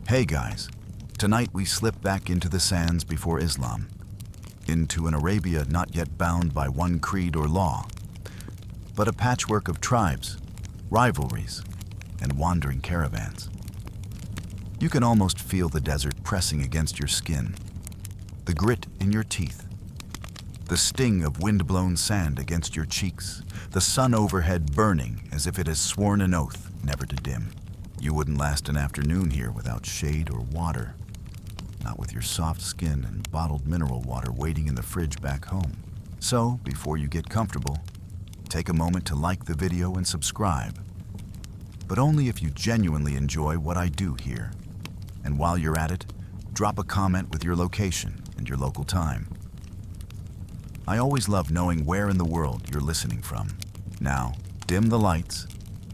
Hey guys, tonight we slip back into the sands before Islam, into an Arabia not yet bound by one creed or law, but a patchwork of tribes, rivalries, and wandering caravans. You can almost feel the desert pressing against your skin, the grit in your teeth, the sting of wind-blown sand against your cheeks, the sun overhead burning as if it has sworn an oath never to dim. You wouldn't last an afternoon here without shade or water, not with your soft skin and bottled mineral water waiting in the fridge back home. So, before you get comfortable, take a moment to like the video and subscribe, but only if you genuinely enjoy what I do here. And while you're at it, drop a comment with your location and your local time. I always love knowing where in the world you're listening from. Now, dim the lights,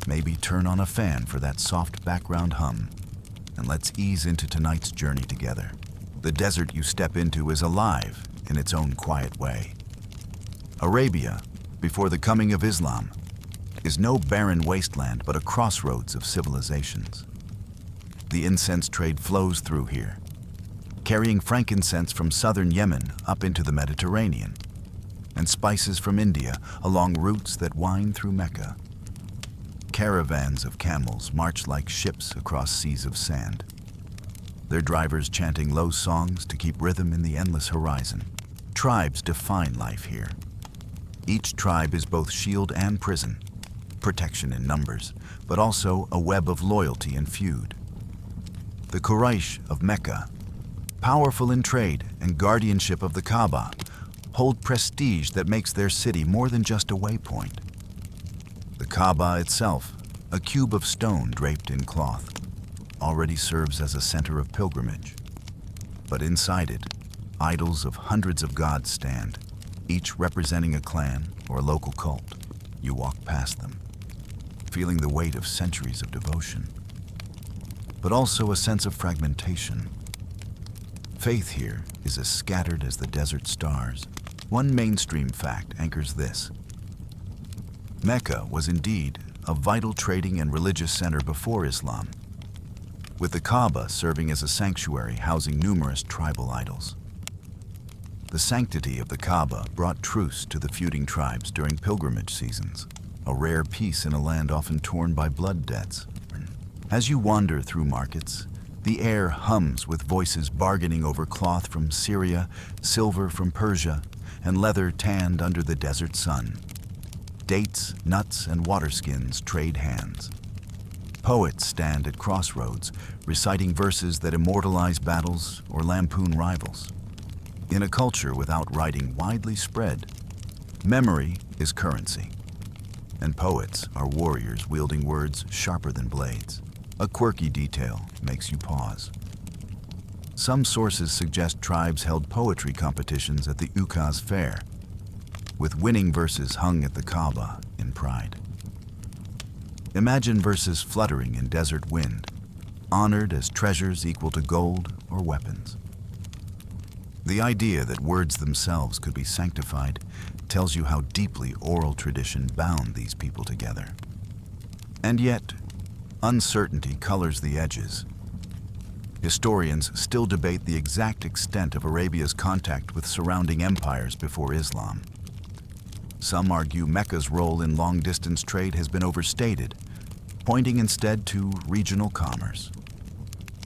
maybe turn on a fan for that soft background hum, and let's ease into tonight's journey together. The desert you step into is alive in its own quiet way. Arabia, before the coming of Islam, is no barren wasteland but a crossroads of civilizations. The incense trade flows through here, carrying frankincense from southern Yemen up into the Mediterranean, and spices from India along routes that wind through Mecca. Caravans of camels march like ships across seas of sand, their drivers chanting low songs to keep rhythm in the endless horizon. Tribes define life here. Each tribe is both shield and prison, protection in numbers, but also a web of loyalty and feud. The Quraysh of Mecca, powerful in trade and guardianship of the Kaaba, hold prestige that makes their city more than just a waypoint. The Kaaba itself, a cube of stone draped in cloth, already serves as a center of pilgrimage. But inside it, idols of hundreds of gods stand, each representing a clan or a local cult. You walk past them, feeling the weight of centuries of devotion, but also a sense of fragmentation. Faith here is as scattered as the desert stars. One mainstream fact anchors this: Mecca was indeed a vital trading and religious center before Islam, with the Kaaba serving as a sanctuary housing numerous tribal idols. The sanctity of the Kaaba brought truce to the feuding tribes during pilgrimage seasons, a rare peace in a land often torn by blood debts. As you wander through markets, the air hums with voices bargaining over cloth from Syria, silver from Persia, and leather tanned under the desert sun. Dates, nuts, and water skins trade hands. Poets stand at crossroads, reciting verses that immortalize battles or lampoon rivals. In a culture without writing widely spread, memory is currency, and poets are warriors wielding words sharper than blades. A quirky detail makes you pause. Some sources suggest tribes held poetry competitions at the Ukaz fair, with winning verses hung at the Kaaba in pride. Imagine verses fluttering in desert wind, honored as treasures equal to gold or weapons. The idea that words themselves could be sanctified tells you how deeply oral tradition bound these people together. And yet, uncertainty colors the edges. Historians still debate the exact extent of Arabia's contact with surrounding empires before Islam. Some argue Mecca's role in long-distance trade has been overstated, pointing instead to regional commerce.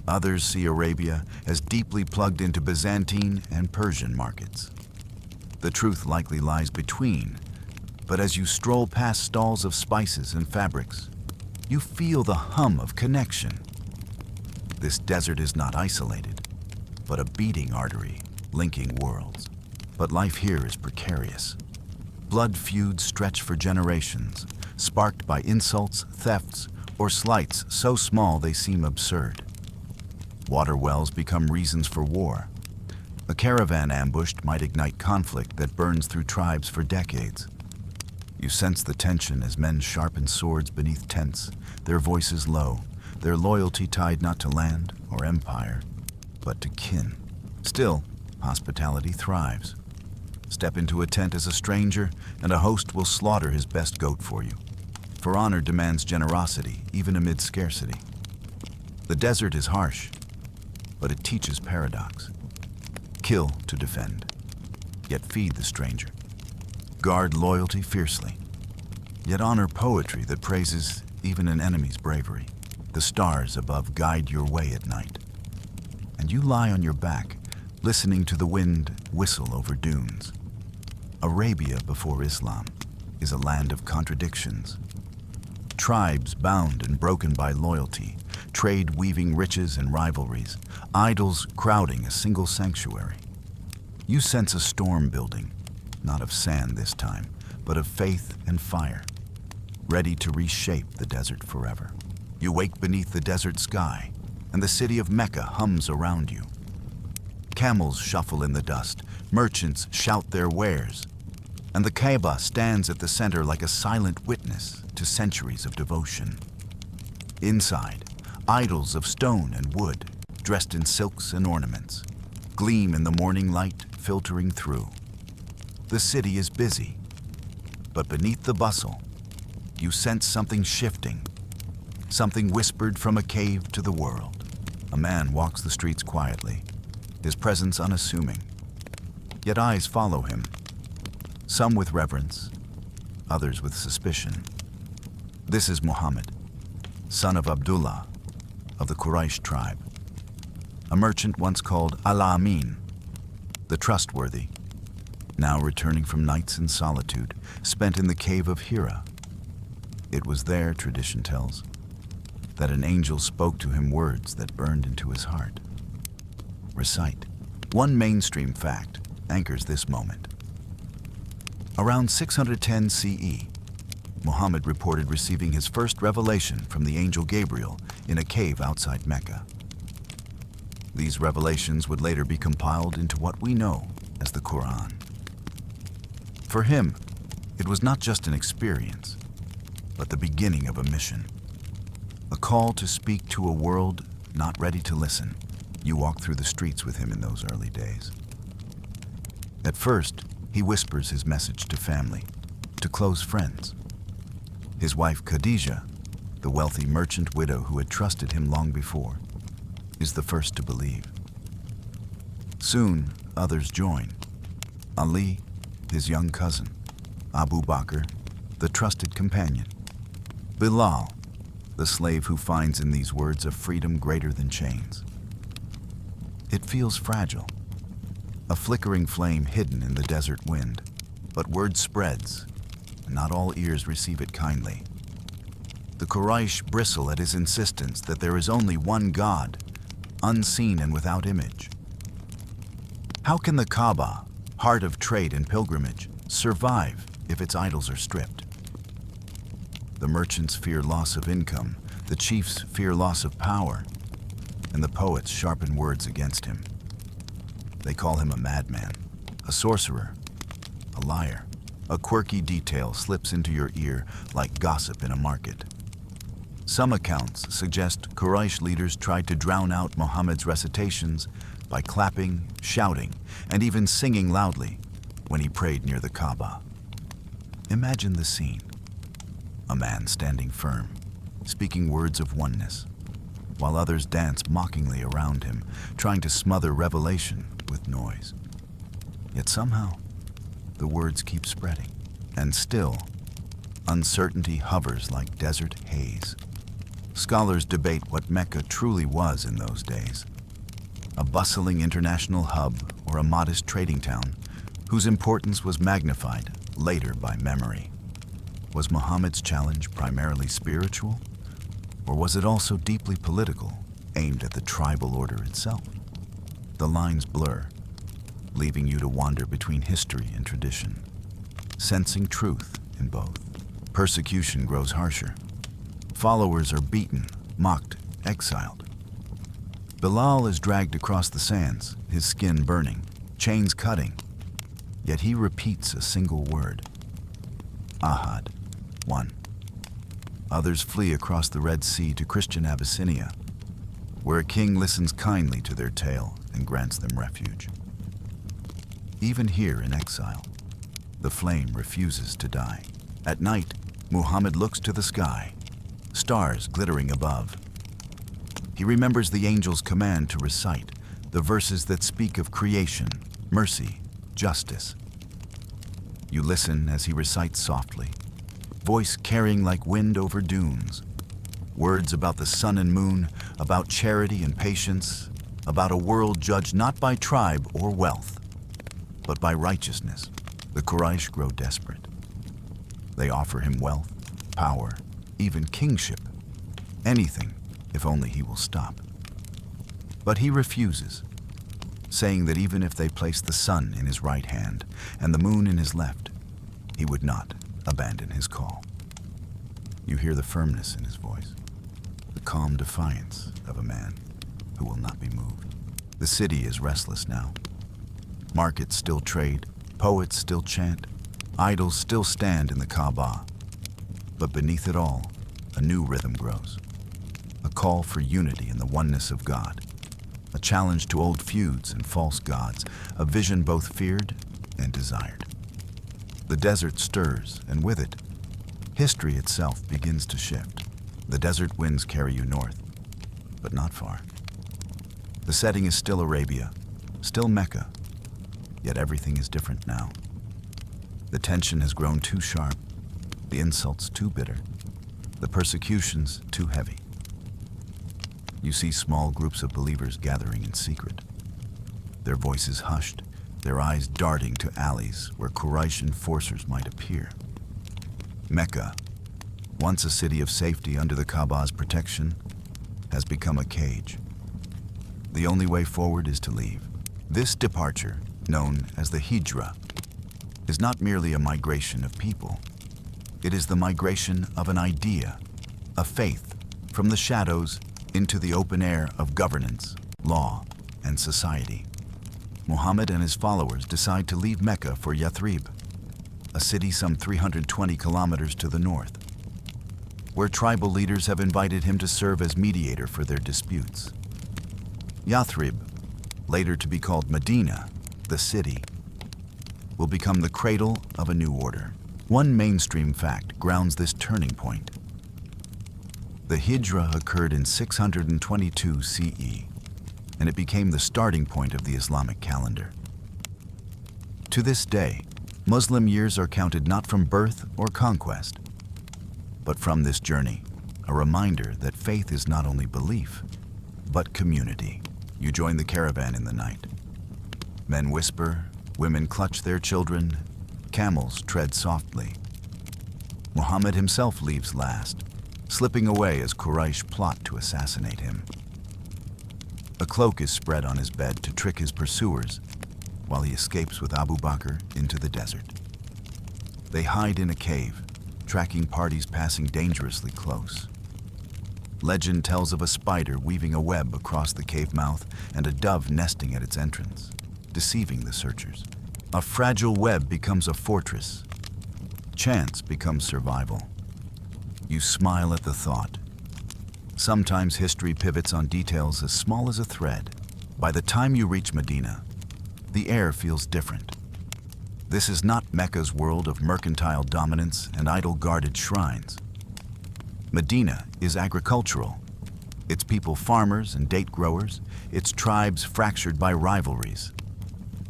Others see Arabia as deeply plugged into Byzantine and Persian markets. The truth likely lies between, but as you stroll past stalls of spices and fabrics, you feel the hum of connection. This desert is not isolated, but a beating artery linking worlds. But life here is precarious. Blood feuds stretch for generations, sparked by insults, thefts, or slights so small they seem absurd. Water wells become reasons for war. A caravan ambushed might ignite conflict that burns through tribes for decades. You sense the tension as men sharpen swords beneath tents, their voices low, their loyalty tied not to land or empire, but to kin. Still, hospitality thrives. Step into a tent as a stranger, and a host will slaughter his best goat for you. For honor demands generosity, even amid scarcity. The desert is harsh, but it teaches paradox. Kill to defend, yet feed the stranger. Guard loyalty fiercely, yet honor poetry that praises even an enemy's bravery. The stars above guide your way at night, and you lie on your back, listening to the wind whistle over dunes. Arabia before Islam is a land of contradictions. Tribes bound and broken by loyalty, trade weaving riches and rivalries, idols crowding a single sanctuary. You sense a storm building, not of sand this time, but of faith and fire, ready to reshape the desert forever. You wake beneath the desert sky, and the city of Mecca hums around you. Camels shuffle in the dust, merchants shout their wares, and the Kaaba stands at the center like a silent witness to centuries of devotion. Inside, idols of stone and wood, dressed in silks and ornaments, gleam in the morning light filtering through. The city is busy, but beneath the bustle, you sense something shifting, something whispered from a cave to the world. A man walks the streets quietly, his presence unassuming, yet eyes follow him, some with reverence, others with suspicion. This is Muhammad, son of Abdullah, of the Quraysh tribe, a merchant once called Al-Amin, the trustworthy, now returning from nights in solitude spent in the cave of Hira. It was there, tradition tells, that an angel spoke to him words that burned into his heart. Recite. One mainstream fact anchors this moment. Around 610 CE, Muhammad reported receiving his first revelation from the angel Gabriel in a cave outside Mecca. These revelations would later be compiled into what we know as the Quran. For him, it was not just an experience, but the beginning of a mission. A call to speak to a world not ready to listen. You walk through the streets with him in those early days. At first, he whispers his message to family, to close friends. His wife Khadija, the wealthy merchant widow who had trusted him long before, is the first to believe. Soon, others join. Ali, his young cousin, Abu Bakr, the trusted companion, Bilal, the slave who finds in these words a freedom greater than chains. It feels fragile, a flickering flame hidden in the desert wind, but word spreads, and not all ears receive it kindly. The Quraysh bristle at his insistence that there is only one God, unseen and without image. How can the Kaaba, heart of trade and pilgrimage, survive if its idols are stripped? The merchants fear loss of income, the chiefs fear loss of power, and the poets sharpen words against him. They call him a madman, a sorcerer, a liar. A quirky detail slips into your ear like gossip in a market. Some accounts suggest Quraysh leaders tried to drown out Muhammad's recitations by clapping, shouting, and even singing loudly when he prayed near the Kaaba. Imagine the scene. A man standing firm, speaking words of oneness, while others dance mockingly around him, trying to smother revelation with noise. Yet somehow, the words keep spreading, and still, uncertainty hovers like desert haze. Scholars debate what Mecca truly was in those days, a bustling international hub or a modest trading town whose importance was magnified later by memory. Was Muhammad's challenge primarily spiritual, or was it also deeply political, aimed at the tribal order itself? The lines blur, leaving you to wander between history and tradition, sensing truth in both. Persecution grows harsher. Followers are beaten, mocked, exiled. Bilal is dragged across the sands, his skin burning, chains cutting. Yet he repeats a single word. Ahad, one. Others flee across the Red Sea to Christian Abyssinia, where a king listens kindly to their tale and grants them refuge. Even here in exile, the flame refuses to die. At night, Muhammad looks to the sky, stars glittering above. He remembers the angel's command to recite the verses that speak of creation, mercy, justice. You listen as he recites softly, voice carrying like wind over dunes. Words about the sun and moon, about charity and patience, about a world judged not by tribe or wealth, but by righteousness. The Quraysh grow desperate. They offer him wealth, power, even kingship, anything if only he will stop. But he refuses, saying that even if they place the sun in his right hand and the moon in his left, he would not abandon his call. You hear the firmness in his voice, the calm defiance of a man who will not be moved. The city is restless now. Markets still trade, poets still chant, idols still stand in the Kaaba. But beneath it all, a new rhythm grows. A call for unity in the oneness of God. A challenge to old feuds and false gods, a vision both feared and desired. The desert stirs, and with it, history itself begins to shift. The desert winds carry you north, but not far. The setting is still Arabia, still Mecca, yet everything is different now. The tension has grown too sharp, the insults too bitter, the persecutions too heavy. You see small groups of believers gathering in secret, their voices hushed, their eyes darting to alleys where Quraysh enforcers might appear. Mecca, once a city of safety under the Kaaba's protection, has become a cage. The only way forward is to leave. This departure, known as the Hijra, is not merely a migration of people. It is the migration of an idea, a faith, from the shadows into the open air of governance, law, and society. Muhammad and his followers decide to leave Mecca for Yathrib, a city some 320 kilometers to the north, where tribal leaders have invited him to serve as mediator for their disputes. Yathrib, later to be called Medina, the city, will become the cradle of a new order. One mainstream fact grounds this turning point. The Hijra occurred in 622 CE, and it became the starting point of the Islamic calendar. To this day, Muslim years are counted not from birth or conquest, but from this journey, a reminder that faith is not only belief, but community. You join the caravan in the night. Men whisper, women clutch their children, camels tread softly. Muhammad himself leaves last, slipping away as Quraysh plot to assassinate him. A cloak is spread on his bed to trick his pursuers, while he escapes with Abu Bakr into the desert. They hide in a cave, tracking parties passing dangerously close. Legend tells of a spider weaving a web across the cave mouth and a dove nesting at its entrance, deceiving the searchers. A fragile web becomes a fortress. Chance becomes survival. You smile at the thought. Sometimes history pivots on details as small as a thread. By the time you reach Medina, the air feels different. This is not Mecca's world of mercantile dominance and idol-guarded shrines. Medina is agricultural, its people farmers and date growers, its tribes fractured by rivalries.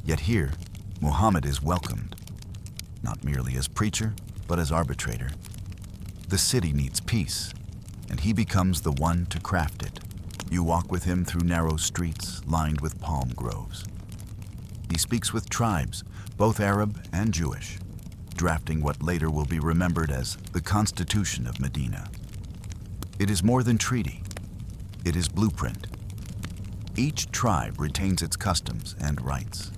Yet here, Muhammad is welcomed, not merely as preacher, but as arbitrator. The city needs peace, and he becomes the one to craft it. You walk with him through narrow streets lined with palm groves. He speaks with tribes, both Arab and Jewish, drafting what later will be remembered as the Constitution of Medina. It is more than treaty. It is blueprint. Each tribe retains its customs and rights,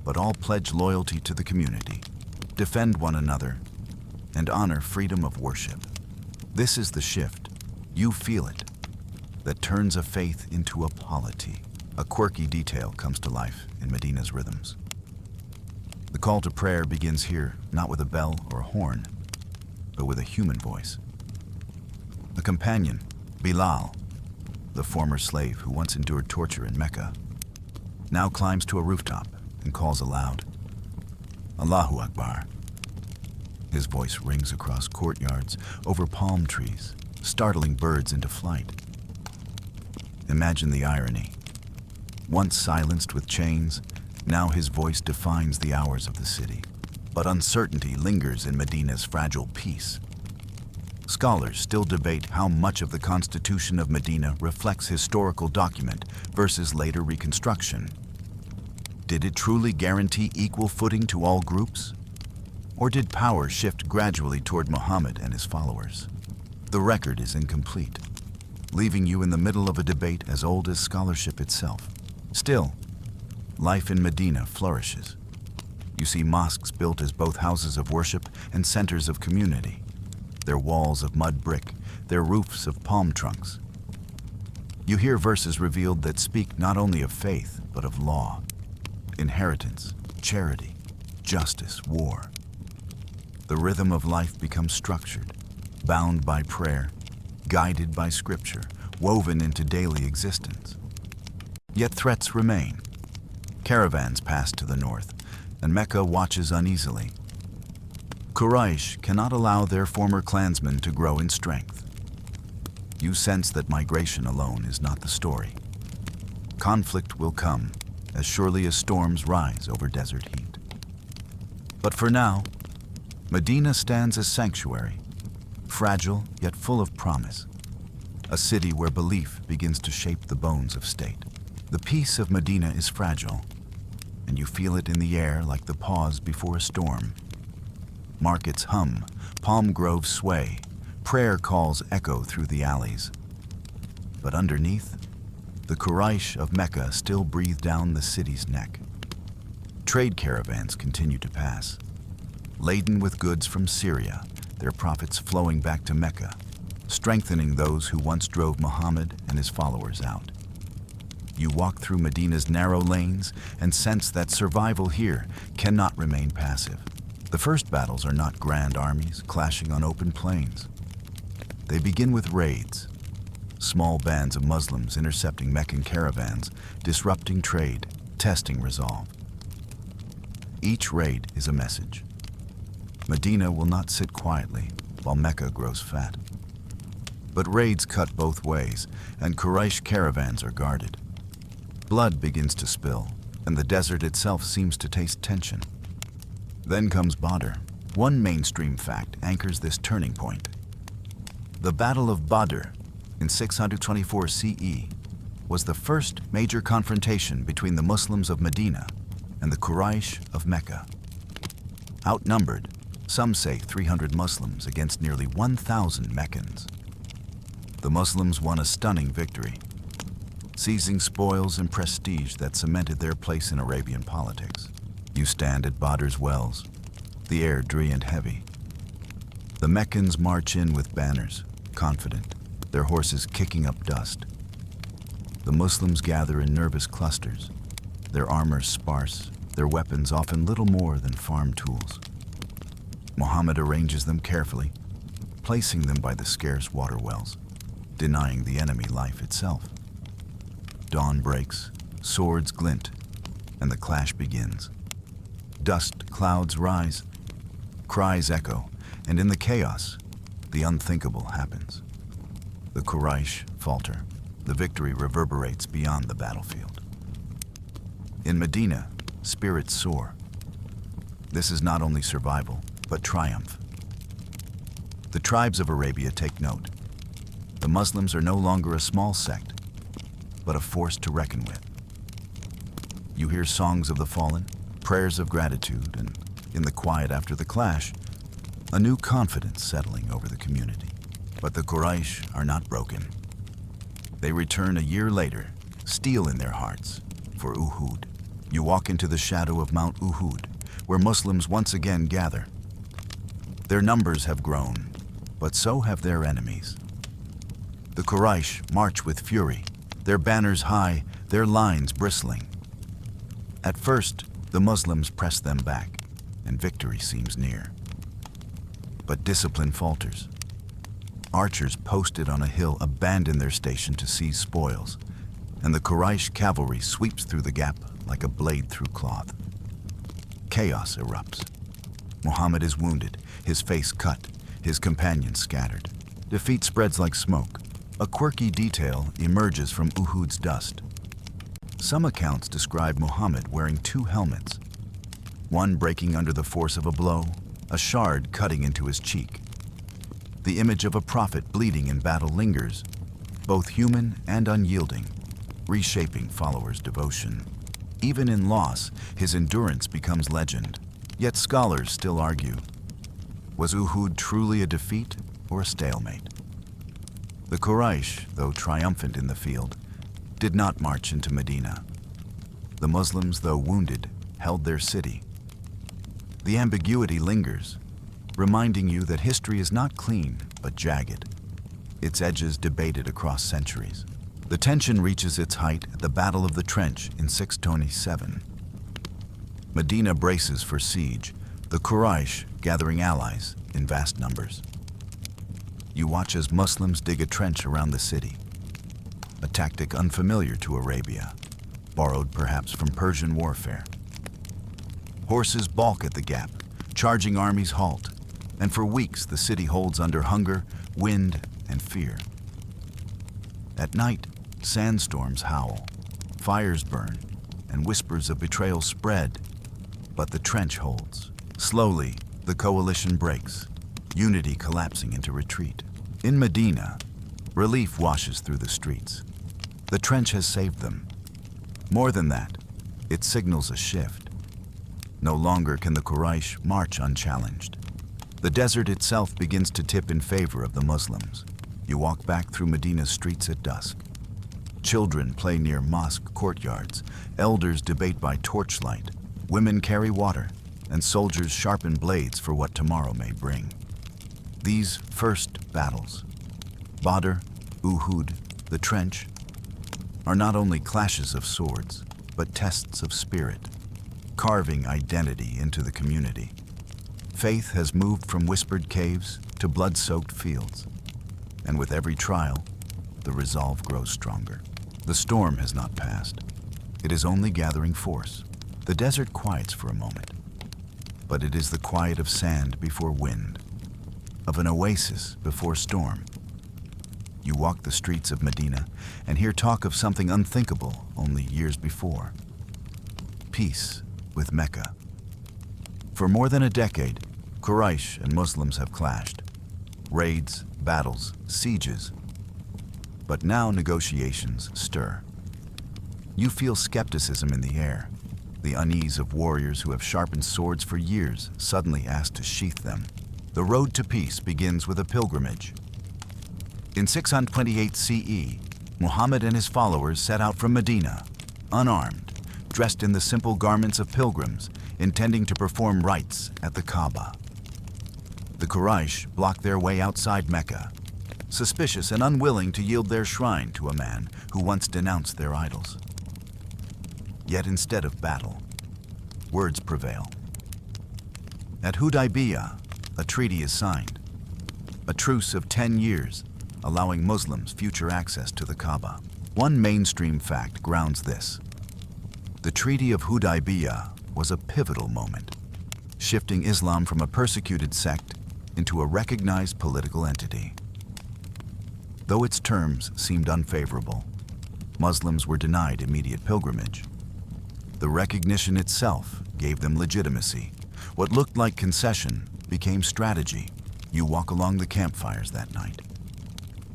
but all pledge loyalty to the community, defend one another, and honor freedom of worship. This is the shift, you feel it, that turns a faith into a polity. A quirky detail comes to life in Medina's rhythms. The call to prayer begins here, not with a bell or a horn, but with a human voice. A companion, Bilal, the former slave who once endured torture in Mecca, now climbs to a rooftop and calls aloud, Allahu Akbar. His voice rings across courtyards, over palm trees, startling birds into flight. Imagine the irony. Once silenced with chains, now his voice defines the hours of the city. But uncertainty lingers in Medina's fragile peace. Scholars still debate how much of the Constitution of Medina reflects historical document versus later reconstruction. Did it truly guarantee equal footing to all groups? Or did power shift gradually toward Muhammad and his followers? The record is incomplete, leaving you in the middle of a debate as old as scholarship itself. Still, life in Medina flourishes. You see mosques built as both houses of worship and centers of community, their walls of mud brick, their roofs of palm trunks. You hear verses revealed that speak not only of faith, but of law, inheritance, charity, justice, war. The rhythm of life becomes structured, bound by prayer, guided by scripture, woven into daily existence. Yet threats remain. Caravans pass to the north, and Mecca watches uneasily. Quraysh cannot allow their former clansmen to grow in strength. You sense that migration alone is not the story. Conflict will come as surely as storms rise over desert heat. But for now, Medina stands as sanctuary, fragile yet full of promise, a city where belief begins to shape the bones of state. The peace of Medina is fragile, and you feel it in the air like the pause before a storm. Markets hum, palm groves sway, prayer calls echo through the alleys. But underneath, the Quraysh of Mecca still breathe down the city's neck. Trade caravans continue to pass, laden with goods from Syria, their profits flowing back to Mecca, strengthening those who once drove Muhammad and his followers out. You walk through Medina's narrow lanes and sense that survival here cannot remain passive. The first battles are not grand armies clashing on open plains. They begin with raids, small bands of Muslims intercepting Meccan caravans, disrupting trade, testing resolve. Each raid is a message. Medina will not sit quietly while Mecca grows fat. But raids cut both ways, and Quraysh caravans are guarded. Blood begins to spill, and the desert itself seems to taste tension. Then comes Badr. One mainstream fact anchors this turning point. The Battle of Badr in 624 CE was the first major confrontation between the Muslims of Medina and the Quraysh of Mecca. Outnumbered, some say 300 Muslims against nearly 1,000 Meccans. The Muslims won a stunning victory, seizing spoils and prestige that cemented their place in Arabian politics. You stand at Badr's wells, the air dreary and heavy. The Meccans march in with banners, confident, their horses kicking up dust. The Muslims gather in nervous clusters, their armor sparse, their weapons often little more than farm tools. Muhammad arranges them carefully, placing them by the scarce water wells, denying the enemy life itself. Dawn breaks, swords glint, and the clash begins. Dust clouds rise, cries echo, and in the chaos, the unthinkable happens. The Quraysh falter. The victory reverberates beyond the battlefield. In Medina, spirits soar. This is not only survival, but triumph. The tribes of Arabia take note. The Muslims are no longer a small sect, but a force to reckon with. You hear songs of the fallen, prayers of gratitude, and in the quiet after the clash, a new confidence settling over the community. But the Quraysh are not broken. They return a year later, steel in their hearts, for Uhud. You walk into the shadow of Mount Uhud, where Muslims once again gather. Their numbers have grown, but so have their enemies. The Quraysh march with fury, their banners high, their lines bristling. At first, the Muslims press them back, and victory seems near. But discipline falters. Archers posted on a hill abandon their station to seize spoils, and the Quraysh cavalry sweeps through the gap like a blade through cloth. Chaos erupts. Muhammad is wounded, his face cut, his companions scattered. Defeat spreads like smoke, A quirky detail emerges from Uhud's dust. Some accounts describe Muhammad wearing two helmets, one breaking under the force of a blow, a shard cutting into his cheek. The image of a prophet bleeding in battle lingers, both human and unyielding, reshaping followers' devotion. Even in loss, his endurance becomes legend. Yet scholars still argue, was Uhud truly a defeat or a stalemate? The Quraysh, though triumphant in the field, did not march into Medina. The Muslims, though wounded, held their city. The ambiguity lingers, reminding you that history is not clean, but jagged, its edges debated across centuries. The tension reaches its height at the Battle of the Trench in 627. Medina braces for siege, the Quraysh gathering allies in vast numbers. You watch as Muslims dig a trench around the city, a tactic unfamiliar to Arabia, borrowed perhaps from Persian warfare. Horses balk at the gap, charging armies halt, and for weeks the city holds under hunger, wind, and fear. At night, sandstorms howl, fires burn, and whispers of betrayal spread, but the trench holds. Slowly, the coalition breaks, unity collapsing into retreat. In Medina, relief washes through the streets. The trench has saved them. More than that, it signals a shift. No longer can the Quraysh march unchallenged. The desert itself begins to tip in favor of the Muslims. You walk back through Medina's streets at dusk. Children play near mosque courtyards, elders debate by torchlight, women carry water, and soldiers sharpen blades for what tomorrow may bring. These first battles, Badr, Uhud, the Trench, are not only clashes of swords, but tests of spirit, carving identity into the community. Faith has moved from whispered caves to blood-soaked fields, and with every trial, the resolve grows stronger. The storm has not passed. It is only gathering force. The desert quiets for a moment, but it is the quiet of sand before wind, of an oasis before storm. You walk the streets of Medina and hear talk of something unthinkable only years before. Peace with Mecca. For more than a decade, Quraysh and Muslims have clashed. Raids, battles, sieges. But now negotiations stir. You feel skepticism in the air, the unease of warriors who have sharpened swords for years suddenly asked to sheath them. The road to peace begins with a pilgrimage. In 628 CE, Muhammad and his followers set out from Medina, unarmed, dressed in the simple garments of pilgrims, intending to perform rites at the Kaaba. The Quraysh blocked their way outside Mecca, suspicious and unwilling to yield their shrine to a man who once denounced their idols. Yet instead of battle, words prevail. At Hudaybiyah, a treaty is signed, a truce of 10 years, allowing Muslims future access to the Kaaba. One mainstream fact grounds this. The Treaty of Hudaybiyah was a pivotal moment, shifting Islam from a persecuted sect into a recognized political entity. Though its terms seemed unfavorable, Muslims were denied immediate pilgrimage. The recognition itself gave them legitimacy. What looked like concession became strategy. You walk along the campfires that night.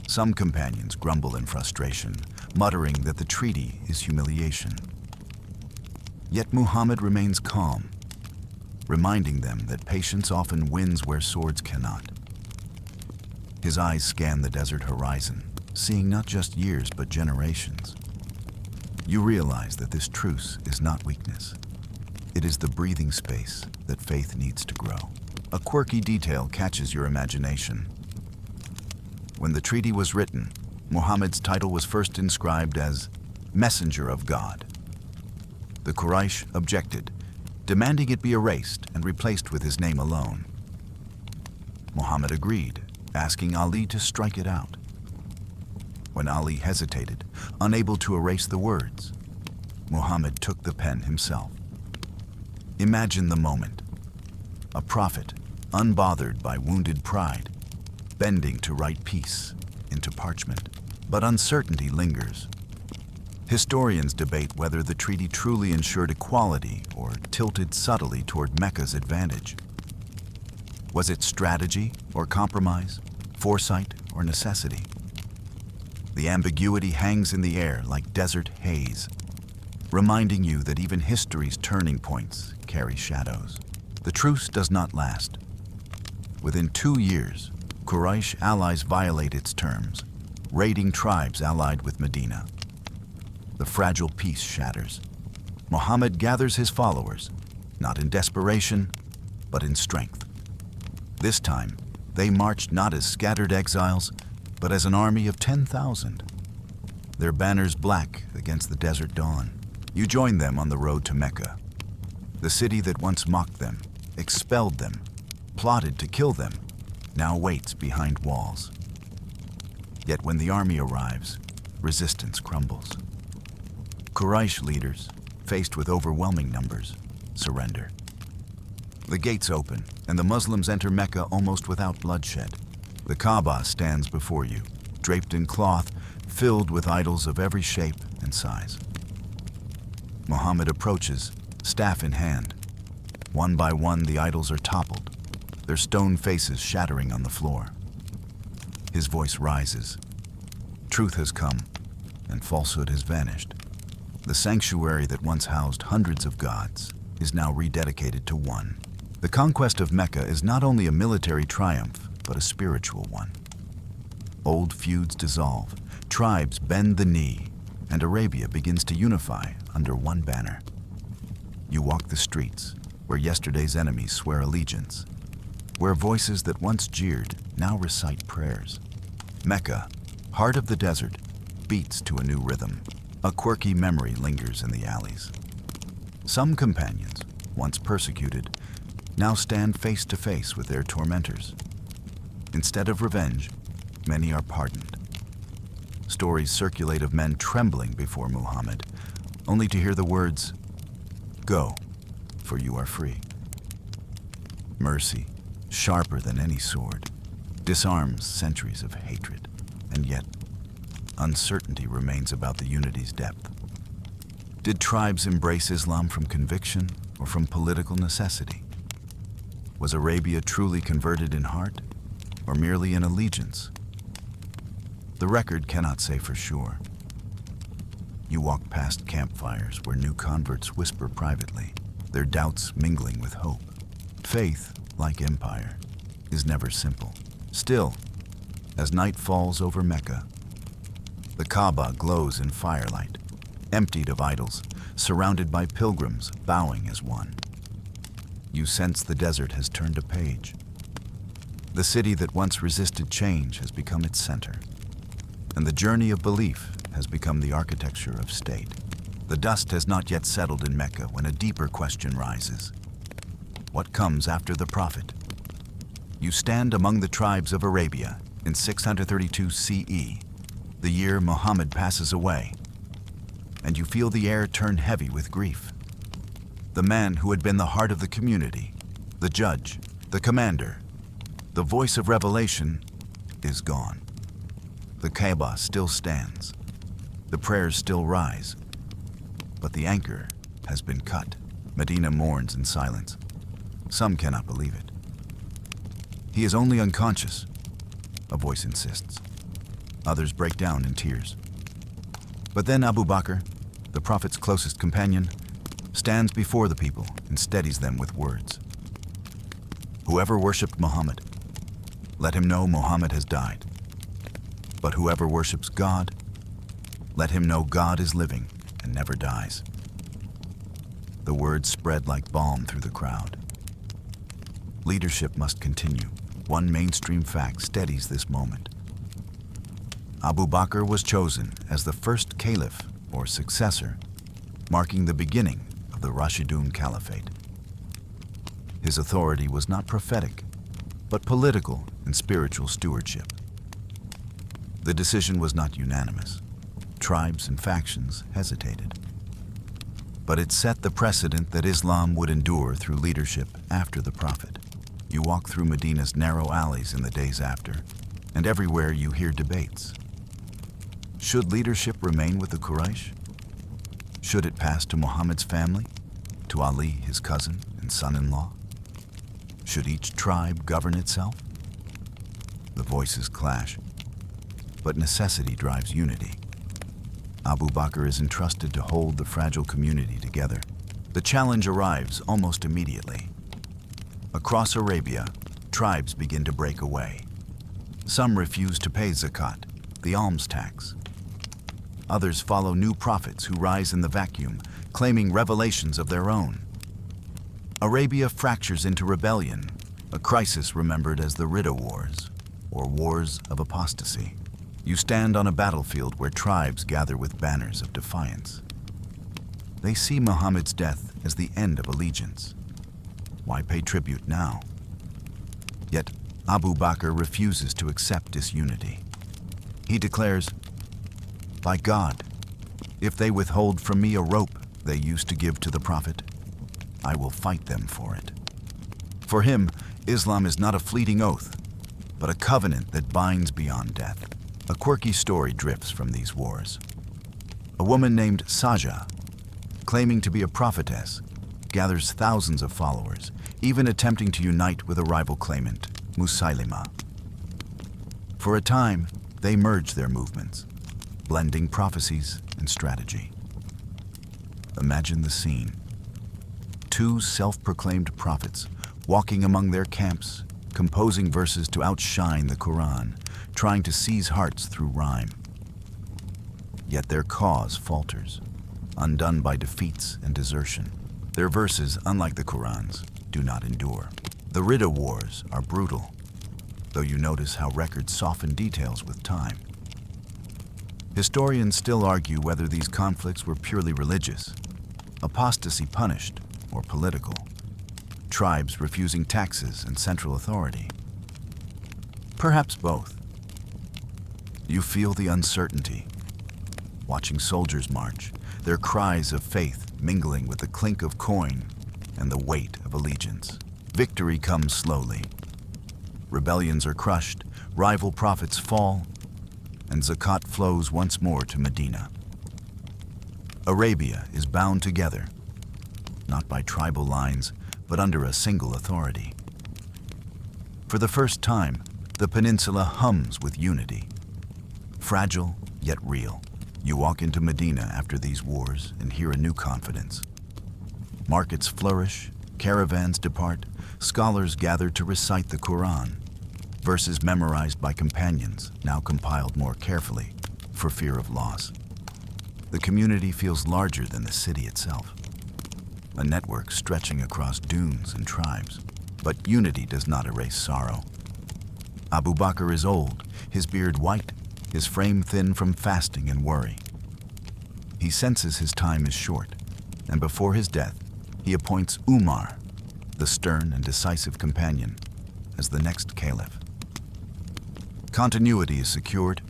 Some companions grumble in frustration, muttering that the treaty is humiliation. Yet Muhammad remains calm, reminding them that patience often wins where swords cannot. His eyes scan the desert horizon, seeing not just years but generations. You realize that this truce is not weakness. It is the breathing space that faith needs to grow. A quirky detail catches your imagination. When the treaty was written, Muhammad's title was first inscribed as Messenger of God. The Quraysh objected, demanding it be erased and replaced with his name alone. Muhammad agreed, asking Ali to strike it out. When Ali hesitated, unable to erase the words, Muhammad took the pen himself. Imagine the moment. A prophet, unbothered by wounded pride, bending to write peace into parchment. But uncertainty lingers. Historians debate whether the treaty truly ensured equality or tilted subtly toward Mecca's advantage. Was it strategy or compromise, foresight or necessity? The ambiguity hangs in the air like desert haze, reminding you that even history's turning points carry shadows. The truce does not last. Within 2 years, Quraysh allies violate its terms, raiding tribes allied with Medina. The fragile peace shatters. Muhammad gathers his followers, not in desperation, but in strength. This time, they marched not as scattered exiles, but as an army of 10,000. Their banners black against the desert dawn. You join them on the road to Mecca. The city that once mocked them, expelled them, plotted to kill them, now waits behind walls. Yet when the army arrives, resistance crumbles. Quraysh leaders, faced with overwhelming numbers, surrender. The gates open, and the Muslims enter Mecca almost without bloodshed. The Kaaba stands before you, draped in cloth, filled with idols of every shape and size. Muhammad approaches, staff in hand. One by one, the idols are toppled, their stone faces shattering on the floor. His voice rises. Truth has come, and falsehood has vanished. The sanctuary that once housed hundreds of gods is now rededicated to one. The conquest of Mecca is not only a military triumph, but a spiritual one. Old feuds dissolve, tribes bend the knee, and Arabia begins to unify under one banner. You walk the streets, where yesterday's enemies swear allegiance, where voices that once jeered now recite prayers. Mecca, heart of the desert, beats to a new rhythm. A quirky memory lingers in the alleys. Some companions, once persecuted, now stand face to face with their tormentors. Instead of revenge, many are pardoned. Stories circulate of men trembling before Muhammad, only to hear the words, "Go, for you are free." Mercy, sharper than any sword, disarms centuries of hatred, and yet uncertainty remains about the unity's depth. Did tribes embrace Islam from conviction or from political necessity? Was Arabia truly converted in heart or merely in allegiance? The record cannot say for sure. You walk past campfires where new converts whisper privately, their doubts mingling with hope. Faith, like empire, is never simple. Still, as night falls over Mecca, the Kaaba glows in firelight, emptied of idols, surrounded by pilgrims bowing as one. You sense the desert has turned a page. The city that once resisted change has become its center, and the journey of belief has become the architecture of state. The dust has not yet settled in Mecca when a deeper question rises. What comes after the prophet? You stand among the tribes of Arabia in 632 CE, the year Muhammad passes away, and you feel the air turn heavy with grief. The man who had been the heart of the community, the judge, the commander, the voice of revelation, is gone. The Kaaba still stands. The prayers still rise. But the anchor has been cut. Medina mourns in silence. Some cannot believe it. He is only unconscious, a voice insists. Others break down in tears. But then Abu Bakr, the Prophet's closest companion, stands before the people and steadies them with words. Whoever worshipped Muhammad, let him know Muhammad has died. But whoever worships God, let him know God is living and never dies. The words spread like balm through the crowd. Leadership must continue. One mainstream fact steadies this moment. Abu Bakr was chosen as the first caliph, or successor, marking the beginning of the Rashidun Caliphate. His authority was not prophetic, but political and spiritual stewardship. The decision was not unanimous. Tribes and factions hesitated. But it set the precedent that Islam would endure through leadership after the Prophet. You walk through Medina's narrow alleys in the days after, and everywhere you hear debates. Should leadership remain with the Quraysh? Should it pass to Muhammad's family, to Ali, his cousin and son-in-law? Should each tribe govern itself? The voices clash, but necessity drives unity. Abu Bakr is entrusted to hold the fragile community together. The challenge arrives almost immediately. Across Arabia, tribes begin to break away. Some refuse to pay zakat, the alms tax. Others follow new prophets who rise in the vacuum, claiming revelations of their own. Arabia fractures into rebellion, a crisis remembered as the Ridda Wars, or Wars of Apostasy. You stand on a battlefield where tribes gather with banners of defiance. They see Muhammad's death as the end of allegiance. Why pay tribute now? Yet Abu Bakr refuses to accept disunity. He declares, "By God, if they withhold from me a rope they used to give to the Prophet, I will fight them for it." For him, Islam is not a fleeting oath, but a covenant that binds beyond death. A quirky story drifts from these wars. A woman named Saja, claiming to be a prophetess, gathers thousands of followers, even attempting to unite with a rival claimant, Musaylima. For a time, they merge their movements, blending prophecies and strategy. Imagine the scene. Two self-proclaimed prophets walking among their camps, composing verses to outshine the Quran, trying to seize hearts through rhyme. Yet their cause falters, undone by defeats and desertion. Their verses, unlike the Quran's, do not endure. The Ridda Wars are brutal, though you notice how records soften details with time. Historians still argue whether these conflicts were purely religious, apostasy punished, or political, tribes refusing taxes and central authority. Perhaps both. You feel the uncertainty, watching soldiers march, their cries of faith mingling with the clink of coin and the weight of allegiance. Victory comes slowly. Rebellions are crushed, rival prophets fall, and zakat flows once more to Medina. Arabia is bound together, not by tribal lines, but under a single authority. For the first time, the peninsula hums with unity. Fragile, yet real. You walk into Medina after these wars and hear a new confidence. Markets flourish, caravans depart, scholars gather to recite the Quran, verses memorized by companions, now compiled more carefully for fear of loss. The community feels larger than the city itself, a network stretching across dunes and tribes. But unity does not erase sorrow. Abu Bakr is old, his beard white, his frame thin from fasting and worry. He senses his time is short, and before his death, he appoints Umar, the stern and decisive companion, as the next caliph. Continuity is secured,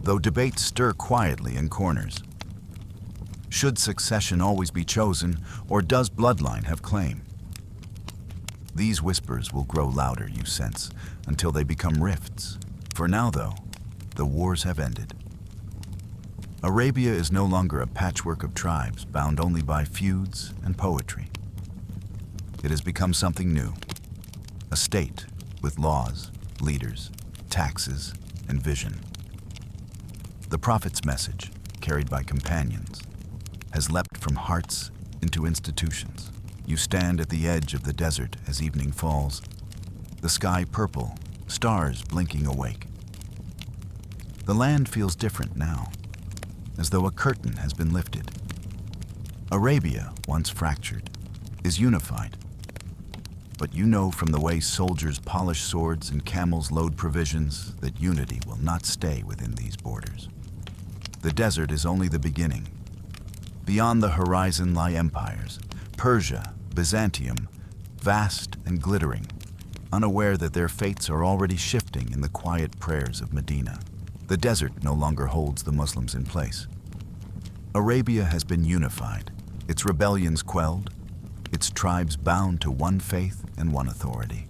though debates stir quietly in corners. Should succession always be chosen, or does bloodline have claim? These whispers will grow louder, you sense, until they become rifts. For now, though, the wars have ended. Arabia is no longer a patchwork of tribes bound only by feuds and poetry. It has become something new, a state with laws, leaders, taxes, and vision. The Prophet's message, carried by companions, has leapt from hearts into institutions. You stand at the edge of the desert as evening falls, the sky purple, stars blinking awake. The land feels different now, as though a curtain has been lifted. Arabia, once fractured, is unified. But you know from the way soldiers polish swords and camels load provisions that unity will not stay within these borders. The desert is only the beginning. Beyond the horizon lie empires, Persia, Byzantium, vast and glittering, unaware that their fates are already shifting in the quiet prayers of Medina. The desert no longer holds the Muslims in place. Arabia has been unified, its rebellions quelled, its tribes bound to one faith and one authority.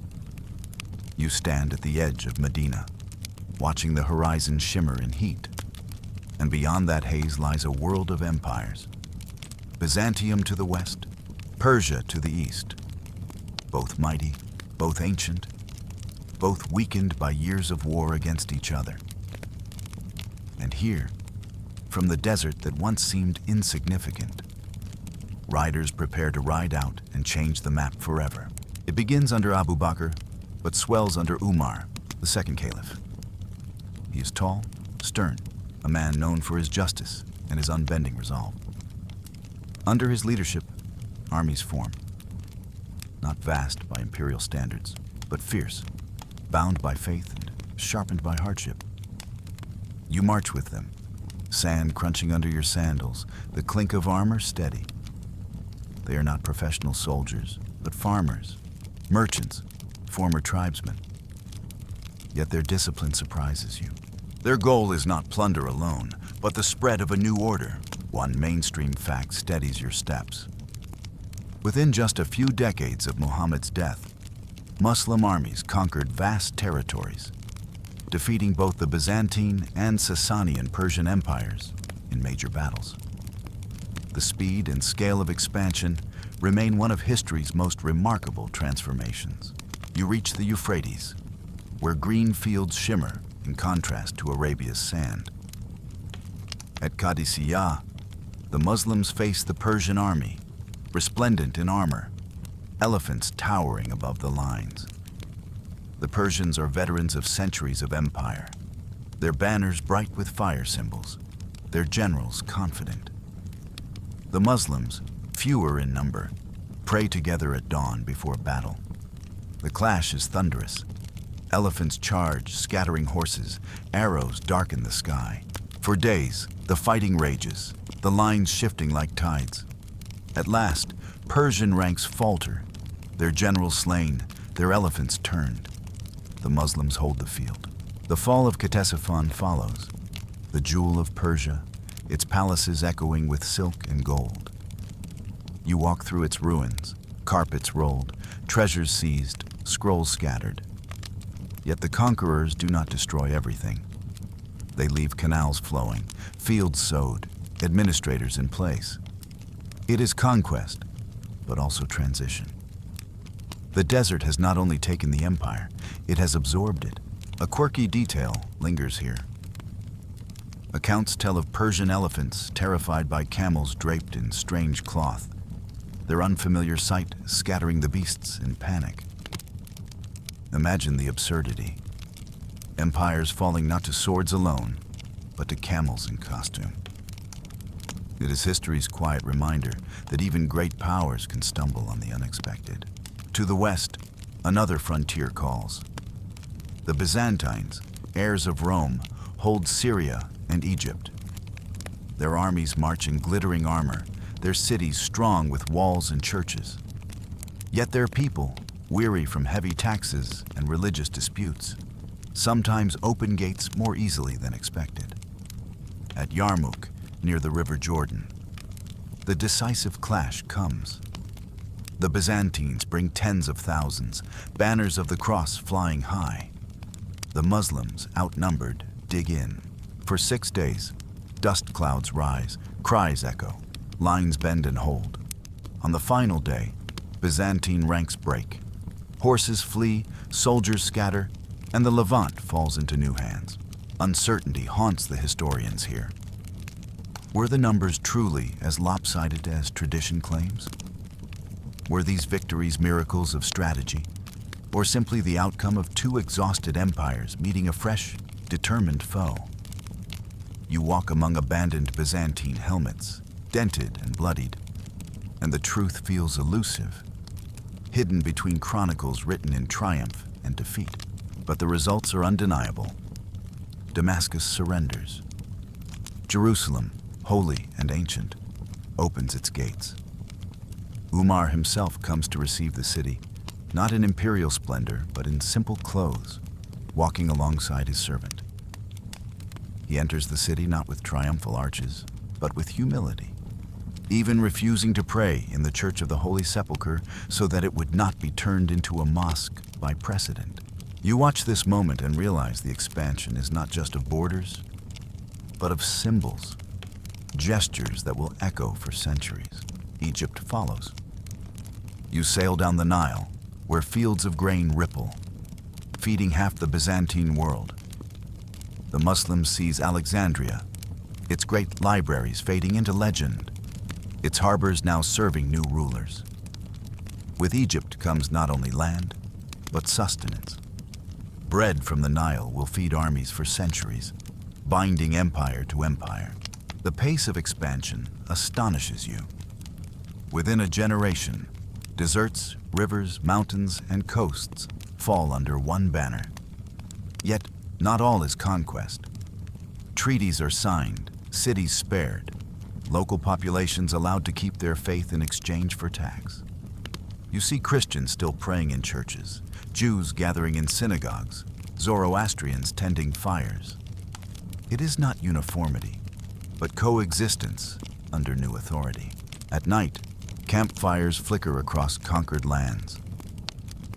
You stand at the edge of Medina, watching the horizon shimmer in heat, And beyond that haze lies a world of empires. Byzantium to the west, Persia to the east. Both mighty, both ancient, both weakened by years of war against each other. And here, from the desert that once seemed insignificant, riders prepare to ride out and change the map forever. It begins under Abu Bakr, but swells under Umar, the second caliph. He is tall, stern, a man known for his justice and his unbending resolve. Under his leadership, armies form. Not vast by imperial standards, but fierce, bound by faith and sharpened by hardship. You march with them, sand crunching under your sandals, the clink of armor steady. They are not professional soldiers, but farmers, merchants, former tribesmen. Yet their discipline surprises you. Their goal is not plunder alone, but the spread of a new order. One mainstream fact steadies your steps. Within just a few decades of Muhammad's death, Muslim armies conquered vast territories, defeating both the Byzantine and Sasanian Persian empires in major battles. The speed and scale of expansion remain one of history's most remarkable transformations. You reach the Euphrates, where green fields shimmer in contrast to Arabia's sand. At Qadisiyah, the Muslims face the Persian army, resplendent in armor, elephants towering above the lines. The Persians are veterans of centuries of empire, their banners bright with fire symbols, their generals confident. The Muslims, fewer in number, pray together at dawn before battle. The clash is thunderous. Elephants charge, scattering horses, arrows darken the sky. For days, the fighting rages, the lines shifting like tides. At last, Persian ranks falter, their generals slain, their elephants turned. The Muslims hold the field. The fall of Ctesiphon follows, the jewel of Persia, its palaces echoing with silk and gold. You walk through its ruins, carpets rolled, treasures seized, scrolls scattered. Yet the conquerors do not destroy everything. They leave canals flowing, fields sowed, administrators in place. It is conquest, but also transition. The desert has not only taken the empire, it has absorbed it. A quirky detail lingers here. Accounts tell of Persian elephants terrified by camels draped in strange cloth, their unfamiliar sight scattering the beasts in panic. Imagine the absurdity. Empires falling not to swords alone, but to camels in costume. It is history's quiet reminder that even great powers can stumble on the unexpected. To the west, another frontier calls. The Byzantines, heirs of Rome, hold Syria and Egypt. Their armies march in glittering armor, their cities strong with walls and churches. Yet their people, weary from heavy taxes and religious disputes, sometimes open gates more easily than expected. At Yarmouk, near the River Jordan, the decisive clash comes. The Byzantines bring tens of thousands, banners of the cross flying high. The Muslims, outnumbered, dig in. For 6 days, dust clouds rise, cries echo, lines bend and hold. On the final day, Byzantine ranks break. Horses flee, soldiers scatter, and the Levant falls into new hands. Uncertainty haunts the historians here. Were the numbers truly as lopsided as tradition claims? Were these victories miracles of strategy, or simply the outcome of two exhausted empires meeting a fresh, determined foe? You walk among abandoned Byzantine helmets, dented and bloodied, and the truth feels elusive, hidden between chronicles written in triumph and defeat. But the results are undeniable. Damascus surrenders. Jerusalem, holy and ancient, opens its gates. Umar himself comes to receive the city, not in imperial splendor, but in simple clothes, walking alongside his servant. He enters the city not with triumphal arches, but with humility, even refusing to pray in the Church of the Holy Sepulchre so that it would not be turned into a mosque by precedent. You watch this moment and realize the expansion is not just of borders, but of symbols, gestures that will echo for centuries. Egypt follows. You sail down the Nile, where fields of grain ripple, feeding half the Byzantine world. The Muslim sees Alexandria, its great libraries fading into legend, its harbors now serving new rulers. With Egypt comes not only land, but sustenance. Bread from the Nile will feed armies for centuries, binding empire to empire. The pace of expansion astonishes you. Within a generation, deserts, rivers, mountains, and coasts fall under one banner. Yet, not all is conquest. Treaties are signed, cities spared, local populations allowed to keep their faith in exchange for tax. You see Christians still praying in churches, Jews gathering in synagogues, Zoroastrians tending fires. It is not uniformity, but coexistence under new authority. At night, campfires flicker across conquered lands.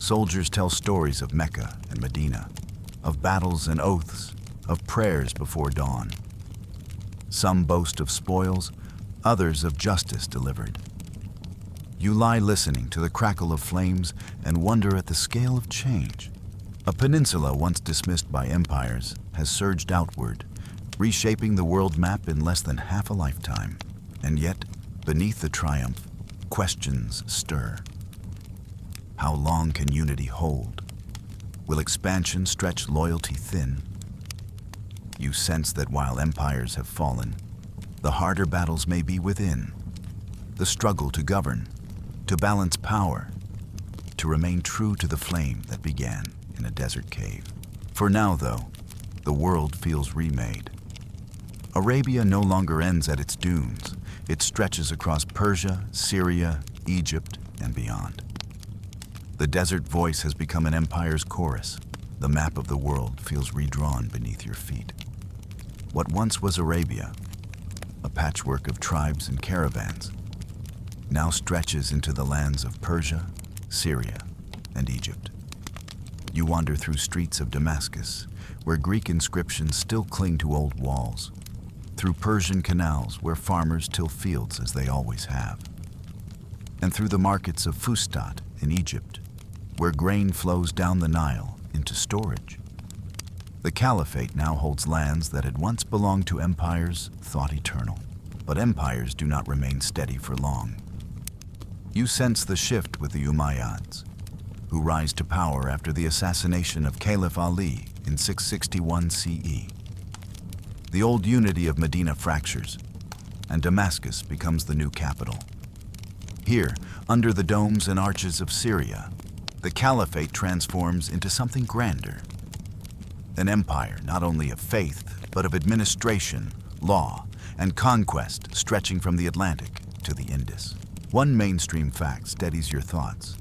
Soldiers tell stories of Mecca and Medina, of battles and oaths, of prayers before dawn. Some boast of spoils, others of justice delivered. You lie listening to the crackle of flames and wonder at the scale of change. A peninsula once dismissed by empires has surged outward, reshaping the world map in less than half a lifetime. And yet, beneath the triumph, questions stir. How long can unity hold? Will expansion stretch loyalty thin? You sense that while empires have fallen, the harder battles may be within. The struggle to govern, to balance power, to remain true to the flame that began in a desert cave. For now, though, the world feels remade. Arabia no longer ends at its dunes. It stretches across Persia, Syria, Egypt, and beyond. The desert voice has become an empire's chorus. The map of the world feels redrawn beneath your feet. What once was Arabia, a patchwork of tribes and caravans, now stretches into the lands of Persia, Syria, and Egypt. You wander through streets of Damascus, where Greek inscriptions still cling to old walls, through Persian canals where farmers till fields as they always have, and through the markets of Fustat in Egypt, where grain flows down the Nile into storage. The Caliphate now holds lands that had once belonged to empires thought eternal. But empires do not remain steady for long. You sense the shift with the Umayyads, who rise to power after the assassination of Caliph Ali in 661 CE. The old unity of Medina fractures, and Damascus becomes the new capital. Here, under the domes and arches of Syria, the Caliphate transforms into something grander. An empire not only of faith, but of administration, law, and conquest stretching from the Atlantic to the Indus. One mainstream fact steadies your thoughts.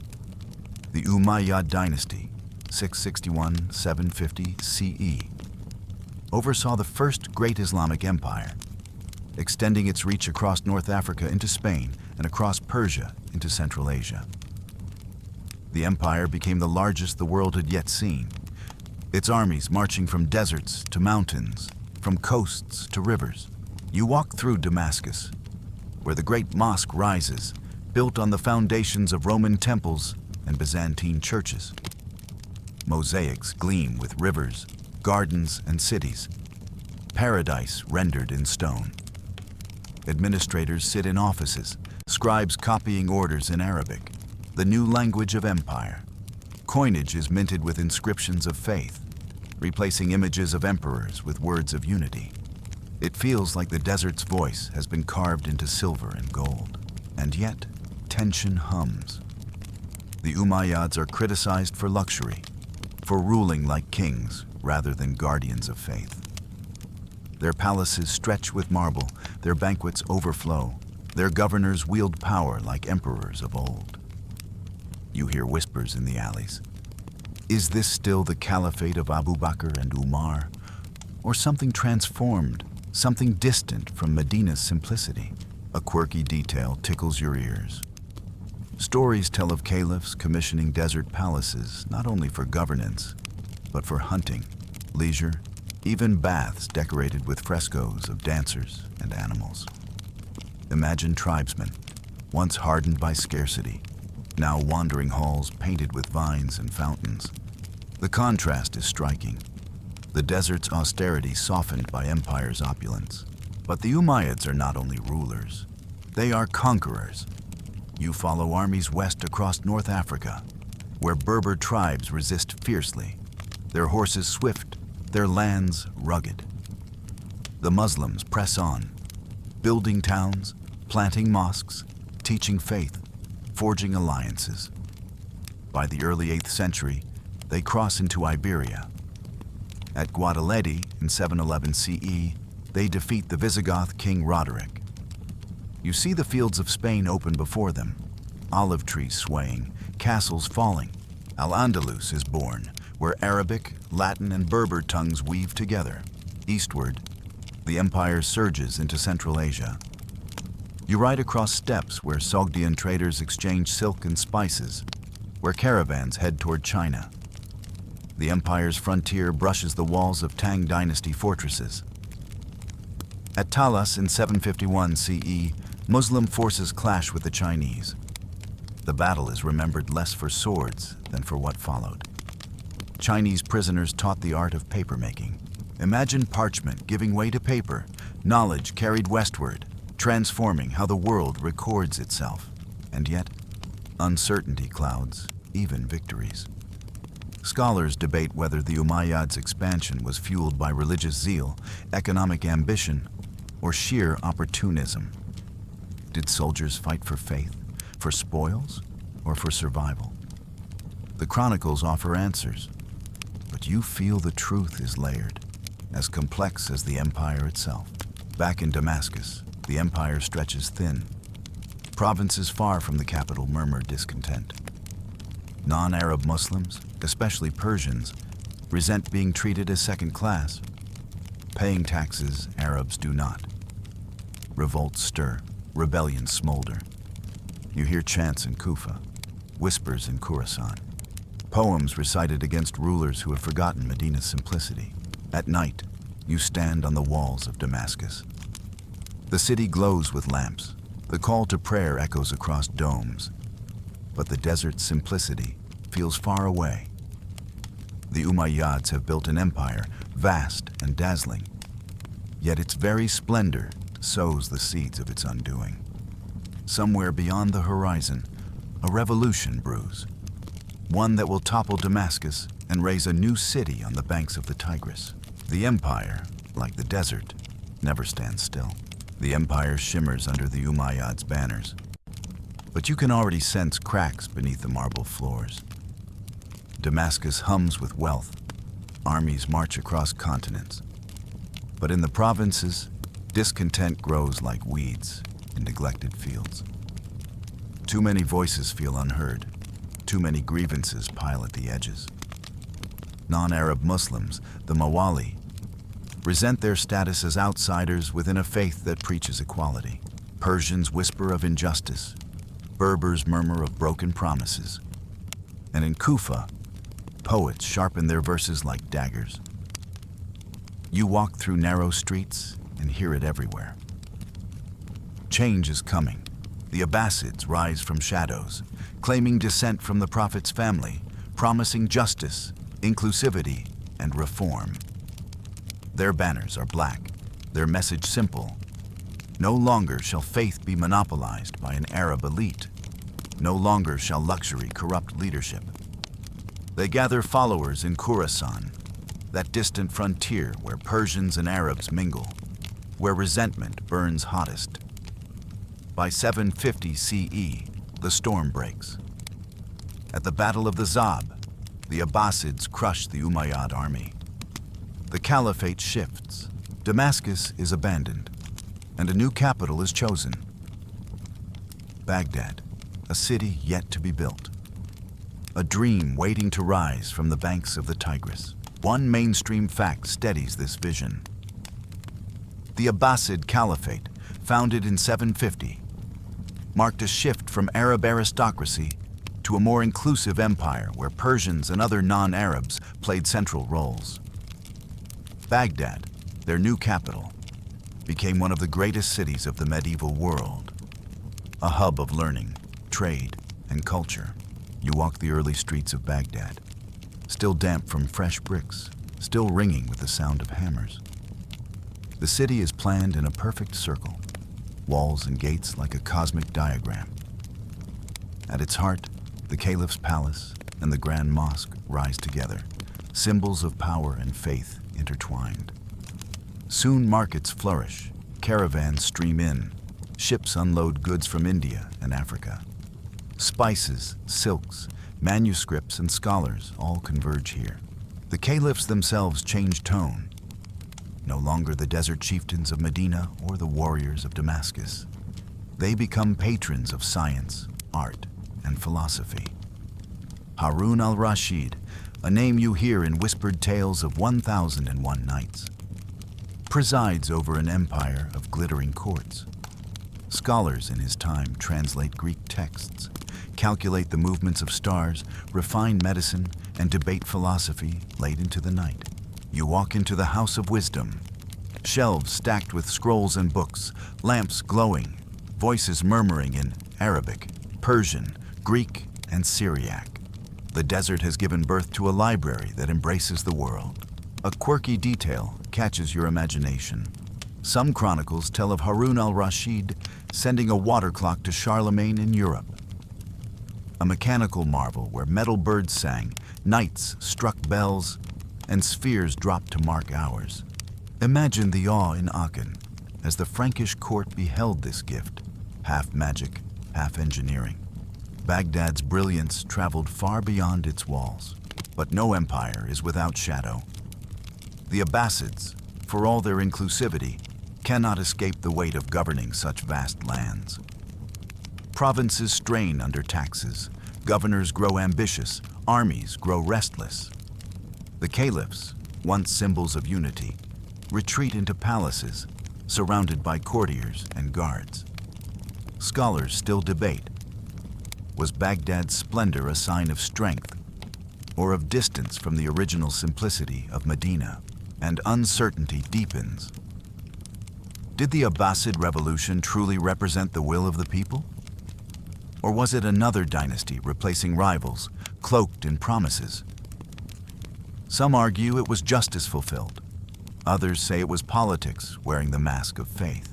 The Umayyad dynasty, 661-750 CE, oversaw the first great Islamic empire, extending its reach across North Africa into Spain and across Persia into Central Asia. The empire became the largest the world had yet seen, its armies marching from deserts to mountains, from coasts to rivers. You walk through Damascus, where the great mosque rises, built on the foundations of Roman temples and Byzantine churches. Mosaics gleam with rivers, gardens, and cities, paradise rendered in stone. Administrators sit in offices, scribes copying orders in Arabic, the new language of empire. Coinage is minted with inscriptions of faith, replacing images of emperors with words of unity. It feels like the desert's voice has been carved into silver and gold. And yet, tension hums. The Umayyads are criticized for luxury, for ruling like kings rather than guardians of faith. Their palaces stretch with marble, their banquets overflow, their governors wield power like emperors of old. You hear whispers in the alleys. Is this still the caliphate of Abu Bakr and Umar, or something transformed, something distant from Medina's simplicity? A quirky detail tickles your ears. Stories tell of caliphs commissioning desert palaces not only for governance, but for hunting, leisure, even baths decorated with frescoes of dancers and animals. Imagine tribesmen, once hardened by scarcity, now wandering halls painted with vines and fountains. The contrast is striking. The desert's austerity softened by empire's opulence. But the Umayyads are not only rulers, they are conquerors. You follow armies west across North Africa, where Berber tribes resist fiercely, their horses swift, their lands rugged. The Muslims press on, building towns, planting mosques, teaching faith, forging alliances. By the early 8th century, they cross into Iberia. At Guadalete in 711 CE, they defeat the Visigoth king Roderick. You see the fields of Spain open before them, olive trees swaying, castles falling. Al-Andalus is born, where Arabic, Latin, and Berber tongues weave together. Eastward, the empire surges into Central Asia. You ride across steppes where Sogdian traders exchange silk and spices, where caravans head toward China. The empire's frontier brushes the walls of Tang dynasty fortresses. At Talas in 751 CE, Muslim forces clash with the Chinese. The battle is remembered less for swords than for what followed. Chinese prisoners taught the art of papermaking. Imagine parchment giving way to paper, knowledge carried westward, transforming how the world records itself. And yet, uncertainty clouds even victories. Scholars debate whether the Umayyads' expansion was fueled by religious zeal, economic ambition, or sheer opportunism. Did soldiers fight for faith, for spoils, or for survival? The chronicles offer answers, but you feel the truth is layered, as complex as the empire itself. Back in Damascus, the empire stretches thin. Provinces far from the capital murmur discontent. Non-Arab Muslims, especially Persians, resent being treated as second class. Paying taxes, Arabs do not. Revolts stir, rebellions smolder. You hear chants in Kufa, whispers in Khorasan, poems recited against rulers who have forgotten Medina's simplicity. At night, you stand on the walls of Damascus. The city glows with lamps. The call to prayer echoes across domes. But the desert's simplicity feels far away. The Umayyads have built an empire, vast and dazzling. Yet its very splendor sows the seeds of its undoing. Somewhere beyond the horizon, a revolution brews. One that will topple Damascus and raise a new city on the banks of the Tigris. The empire, like the desert, never stands still. The empire shimmers under the Umayyads' banners. But you can already sense cracks beneath the marble floors. Damascus hums with wealth. Armies march across continents. But in the provinces, discontent grows like weeds in neglected fields. Too many voices feel unheard. Too many grievances pile at the edges. Non-Arab Muslims, the Mawali, resent their status as outsiders within a faith that preaches equality. Persians whisper of injustice. Berbers murmur of broken promises. And in Kufa, poets sharpen their verses like daggers. You walk through narrow streets and hear it everywhere. Change is coming. The Abbasids rise from shadows, claiming descent from the Prophet's family, promising justice, inclusivity, and reform. Their banners are black, their message simple. No longer shall faith be monopolized by an Arab elite. No longer shall luxury corrupt leadership. They gather followers in Khorasan, that distant frontier where Persians and Arabs mingle, where resentment burns hottest. By 750 CE, the storm breaks. At the Battle of the Zab, the Abbasids crush the Umayyad army. The Caliphate shifts. Damascus is abandoned, and a new capital is chosen. Baghdad, a city yet to be built. A dream waiting to rise from the banks of the Tigris. One mainstream fact steadies this vision. The Abbasid Caliphate, founded in 750, marked a shift from Arab aristocracy to a more inclusive empire where Persians and other non-Arabs played central roles. Baghdad, their new capital, became one of the greatest cities of the medieval world, a hub of learning, trade, and culture. You walk the early streets of Baghdad, still damp from fresh bricks, still ringing with the sound of hammers. The city is planned in a perfect circle, walls and gates like a cosmic diagram. At its heart, the Caliph's palace and the Grand Mosque rise together, symbols of power and faith intertwined. Soon markets flourish, caravans stream in, ships unload goods from India and Africa. Spices, silks, manuscripts, and scholars all converge here. The caliphs themselves change tone. No longer the desert chieftains of Medina or the warriors of Damascus. They become patrons of science, art, and philosophy. Harun al-Rashid, a name you hear in whispered tales of 1001 Nights, presides over an empire of glittering courts. Scholars in his time translate Greek texts, calculate the movements of stars, refine medicine, and debate philosophy late into the night. You walk into the House of Wisdom, shelves stacked with scrolls and books, lamps glowing, voices murmuring in Arabic, Persian, Greek, and Syriac. The desert has given birth to a library that embraces the world. A quirky detail catches your imagination. Some chronicles tell of Harun al-Rashid sending a water clock to Charlemagne in Europe. A mechanical marvel where metal birds sang, knights struck bells, and spheres dropped to mark hours. Imagine the awe in Aachen as the Frankish court beheld this gift, half magic, half engineering. Baghdad's brilliance traveled far beyond its walls, but no empire is without shadow. The Abbasids, for all their inclusivity, cannot escape the weight of governing such vast lands. Provinces strain under taxes, governors grow ambitious, armies grow restless. The caliphs, once symbols of unity, retreat into palaces, surrounded by courtiers and guards. Scholars still debate. Was Baghdad's splendor a sign of strength, or of distance from the original simplicity of Medina? And uncertainty deepens. Did the Abbasid revolution truly represent the will of the people? Or was it another dynasty replacing rivals, cloaked in promises? Some argue it was justice fulfilled. Others say it was politics wearing the mask of faith.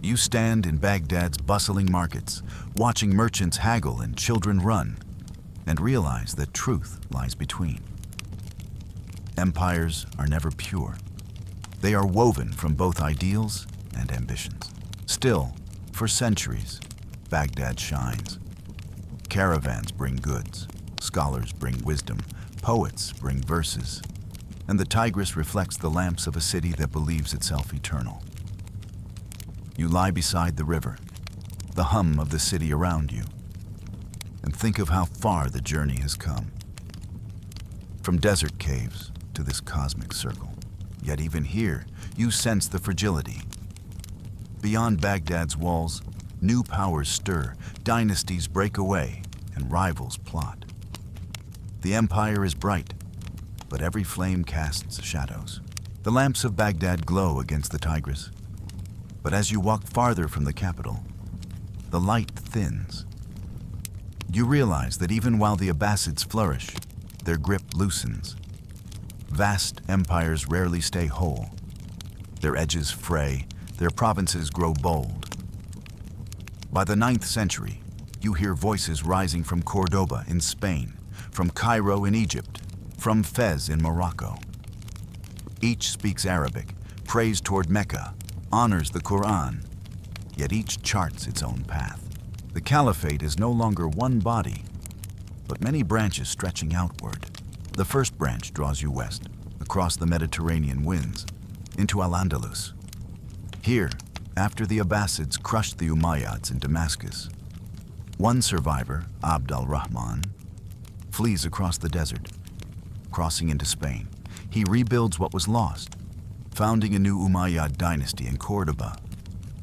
You stand in Baghdad's bustling markets, watching merchants haggle and children run, and realize that truth lies between. Empires are never pure. They are woven from both ideals and ambitions. Still, for centuries, Baghdad shines. Caravans bring goods, scholars bring wisdom, poets bring verses, and the Tigris reflects the lamps of a city that believes itself eternal. You lie beside the river, the hum of the city around you, and think of how far the journey has come. From desert caves to this cosmic circle. Yet even here, you sense the fragility. Beyond Baghdad's walls, new powers stir, dynasties break away, and rivals plot. The empire is bright, but every flame casts shadows. The lamps of Baghdad glow against the Tigris. But as you walk farther from the capital, the light thins. You realize that even while the Abbasids flourish, their grip loosens. Vast empires rarely stay whole. Their edges fray, their provinces grow bold. By the 9th century, you hear voices rising from Cordoba in Spain, from Cairo in Egypt, from Fez in Morocco. Each speaks Arabic, prays toward Mecca, honors the Quran, yet each charts its own path. The Caliphate is no longer one body, but many branches stretching outward. The first branch draws you west, across the Mediterranean winds, into Al-Andalus. Here, after the Abbasids crushed the Umayyads in Damascus, one survivor, Abd al-Rahman, flees across the desert. Crossing into Spain, he rebuilds what was lost, founding a new Umayyad dynasty in Cordoba.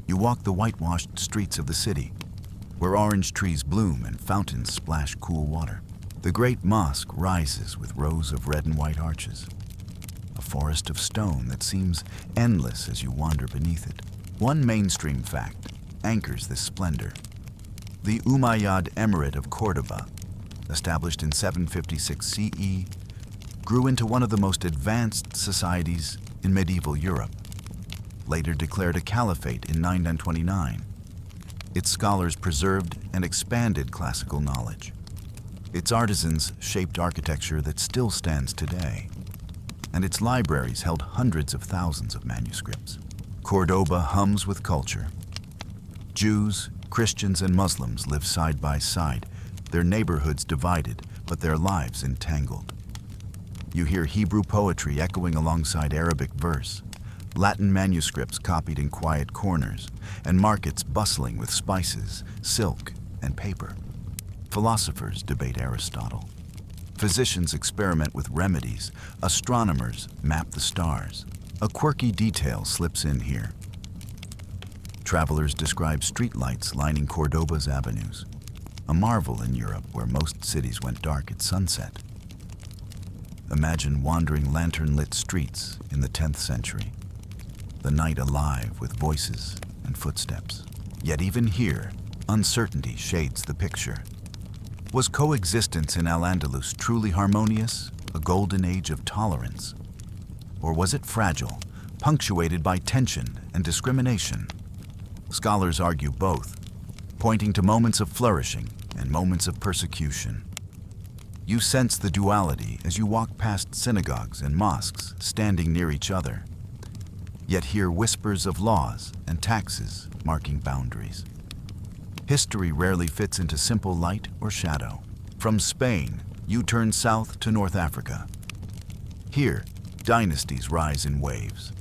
You walk the whitewashed streets of the city, where orange trees bloom and fountains splash cool water. The great mosque rises with rows of red and white arches. a forest of stone that seems endless as you wander beneath it. One mainstream fact anchors this splendor. The Umayyad Emirate of Cordoba, established in 756 CE, grew into one of the most advanced societies in medieval Europe, later declared a caliphate in 929. Its scholars preserved and expanded classical knowledge. Its artisans shaped architecture that still stands today, and its libraries held hundreds of thousands of manuscripts. Cordoba hums with culture. Jews, Christians, and Muslims live side by side, their neighborhoods divided, but their lives entangled. You hear Hebrew poetry echoing alongside Arabic verse, Latin manuscripts copied in quiet corners, and markets bustling with spices, silk, and paper. Philosophers debate Aristotle. Physicians experiment with remedies. Astronomers map the stars. A quirky detail slips in here. Travelers describe streetlights lining Cordoba's avenues, a marvel in Europe where most cities went dark at sunset. Imagine wandering lantern-lit streets in the 10th century, the night alive with voices and footsteps. Yet even here, uncertainty shades the picture. Was coexistence in Al-Andalus truly harmonious, a golden age of tolerance? Or was it fragile, punctuated by tension and discrimination? Scholars argue both, pointing to moments of flourishing and moments of persecution. You sense the duality as you walk past synagogues and mosques standing near each other, yet hear whispers of laws and taxes marking boundaries. History rarely fits into simple light or shadow. From Spain, you turn south to North Africa. Here, dynasties rise in waves.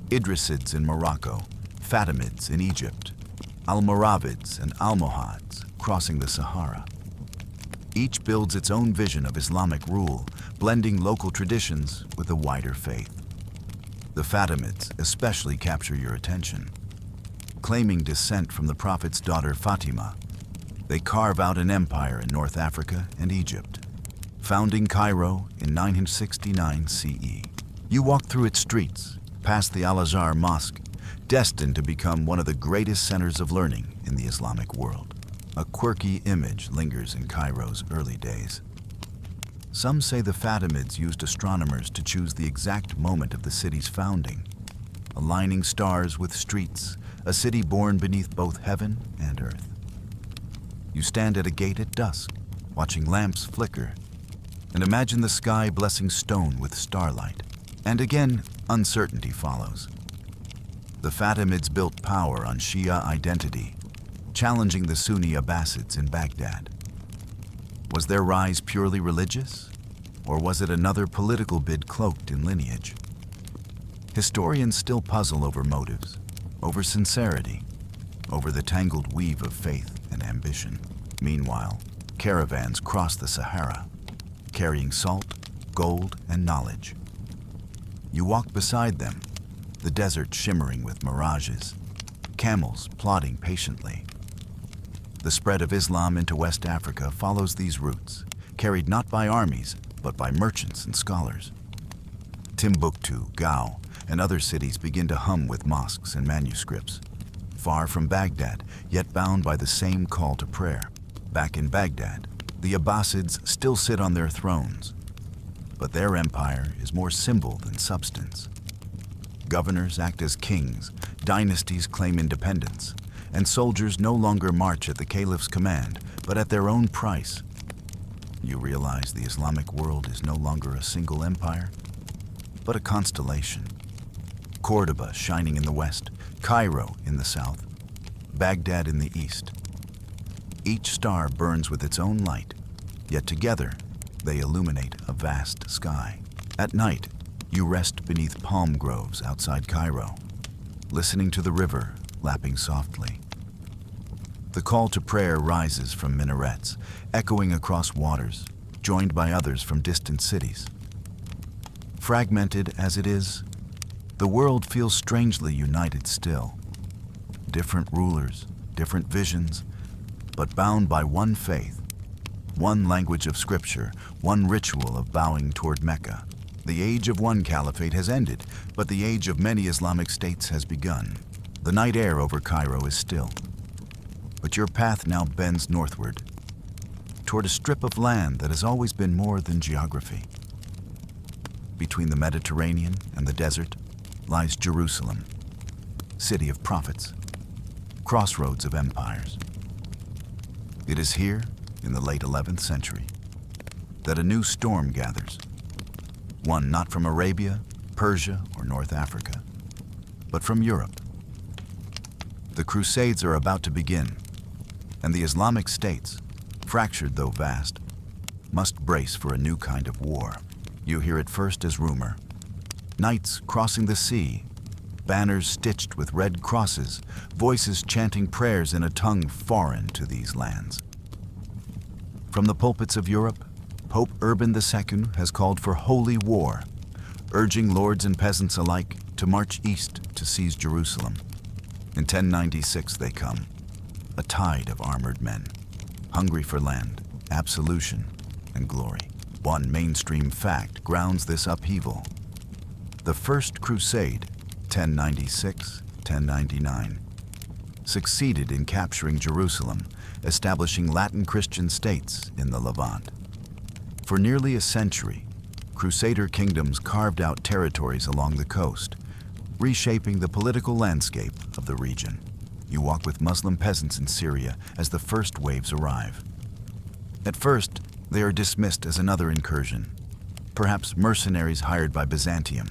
Idrisids in Morocco, Fatimids in Egypt, Almoravids and Almohads crossing the Sahara. Each builds its own vision of Islamic rule, blending local traditions with a wider faith. The Fatimids especially capture your attention. Claiming descent from the Prophet's daughter Fatima, they carve out an empire in North Africa and Egypt, founding Cairo in 969 CE. You walk through its streets, past the Al-Azhar Mosque, destined to become one of the greatest centers of learning in the Islamic world. A quirky image lingers in Cairo's early days. Some say the Fatimids used astronomers to choose the exact moment of the city's founding, aligning stars with streets, a city born beneath both heaven and earth. You stand at a gate at dusk, watching lamps flicker, and imagine the sky blessing stone with starlight. And again, uncertainty follows. The Fatimids built power on Shia identity, challenging the Sunni Abbasids in Baghdad. Was their rise purely religious, or was it another political bid cloaked in lineage? Historians still puzzle over motives, over sincerity, over the tangled weave of faith and ambition. Meanwhile, caravans cross the Sahara, carrying salt, gold, and knowledge. You walk beside them, the desert shimmering with mirages, camels plodding patiently. The spread of Islam into West Africa follows these routes, carried not by armies, but by merchants and scholars. Timbuktu, Gao, and other cities begin to hum with mosques and manuscripts, far from Baghdad, yet bound by the same call to prayer. Back in Baghdad, the Abbasids still sit on their thrones, but their empire is more symbol than substance. Governors act as kings, dynasties claim independence, and soldiers no longer march at the caliph's command, but at their own price. You realize the Islamic world is no longer a single empire, but a constellation. Cordoba shining in the west, Cairo in the south, Baghdad in the east. Each star burns with its own light, yet together they illuminate a vast sky. At night, you rest beneath palm groves outside Cairo, listening to the river lapping softly. The call to prayer rises from minarets, echoing across waters, joined by others from distant cities. Fragmented as it is, the world feels strangely united still. Different rulers, different visions, but bound by one faith, one language of scripture, one ritual of bowing toward Mecca. The age of one caliphate has ended, but the age of many Islamic states has begun. The night air over Cairo is still, but your path now bends northward, toward a strip of land that has always been more than geography. Between the Mediterranean and the desert lies Jerusalem, city of prophets, crossroads of empires. It is here, in the late 11th century, that a new storm gathers, one not from Arabia, Persia, or North Africa, but from Europe. The Crusades are about to begin, and the Islamic states, fractured though vast, must brace for a new kind of war. You hear it first as rumor. Knights crossing the sea, banners stitched with red crosses, voices chanting prayers in a tongue foreign to these lands. From the pulpits of Europe, Pope Urban II has called for holy war, urging lords and peasants alike to march east to seize Jerusalem. In 1096 they come, a tide of armored men, hungry for land, absolution, and glory. One mainstream fact grounds this upheaval. The First Crusade, 1096-1099, succeeded in capturing Jerusalem, establishing Latin Christian states in the Levant. For nearly a century, Crusader kingdoms carved out territories along the coast, reshaping the political landscape of the region. You walk with Muslim peasants in Syria as the first waves arrive. At first, they are dismissed as another incursion, perhaps mercenaries hired by Byzantium.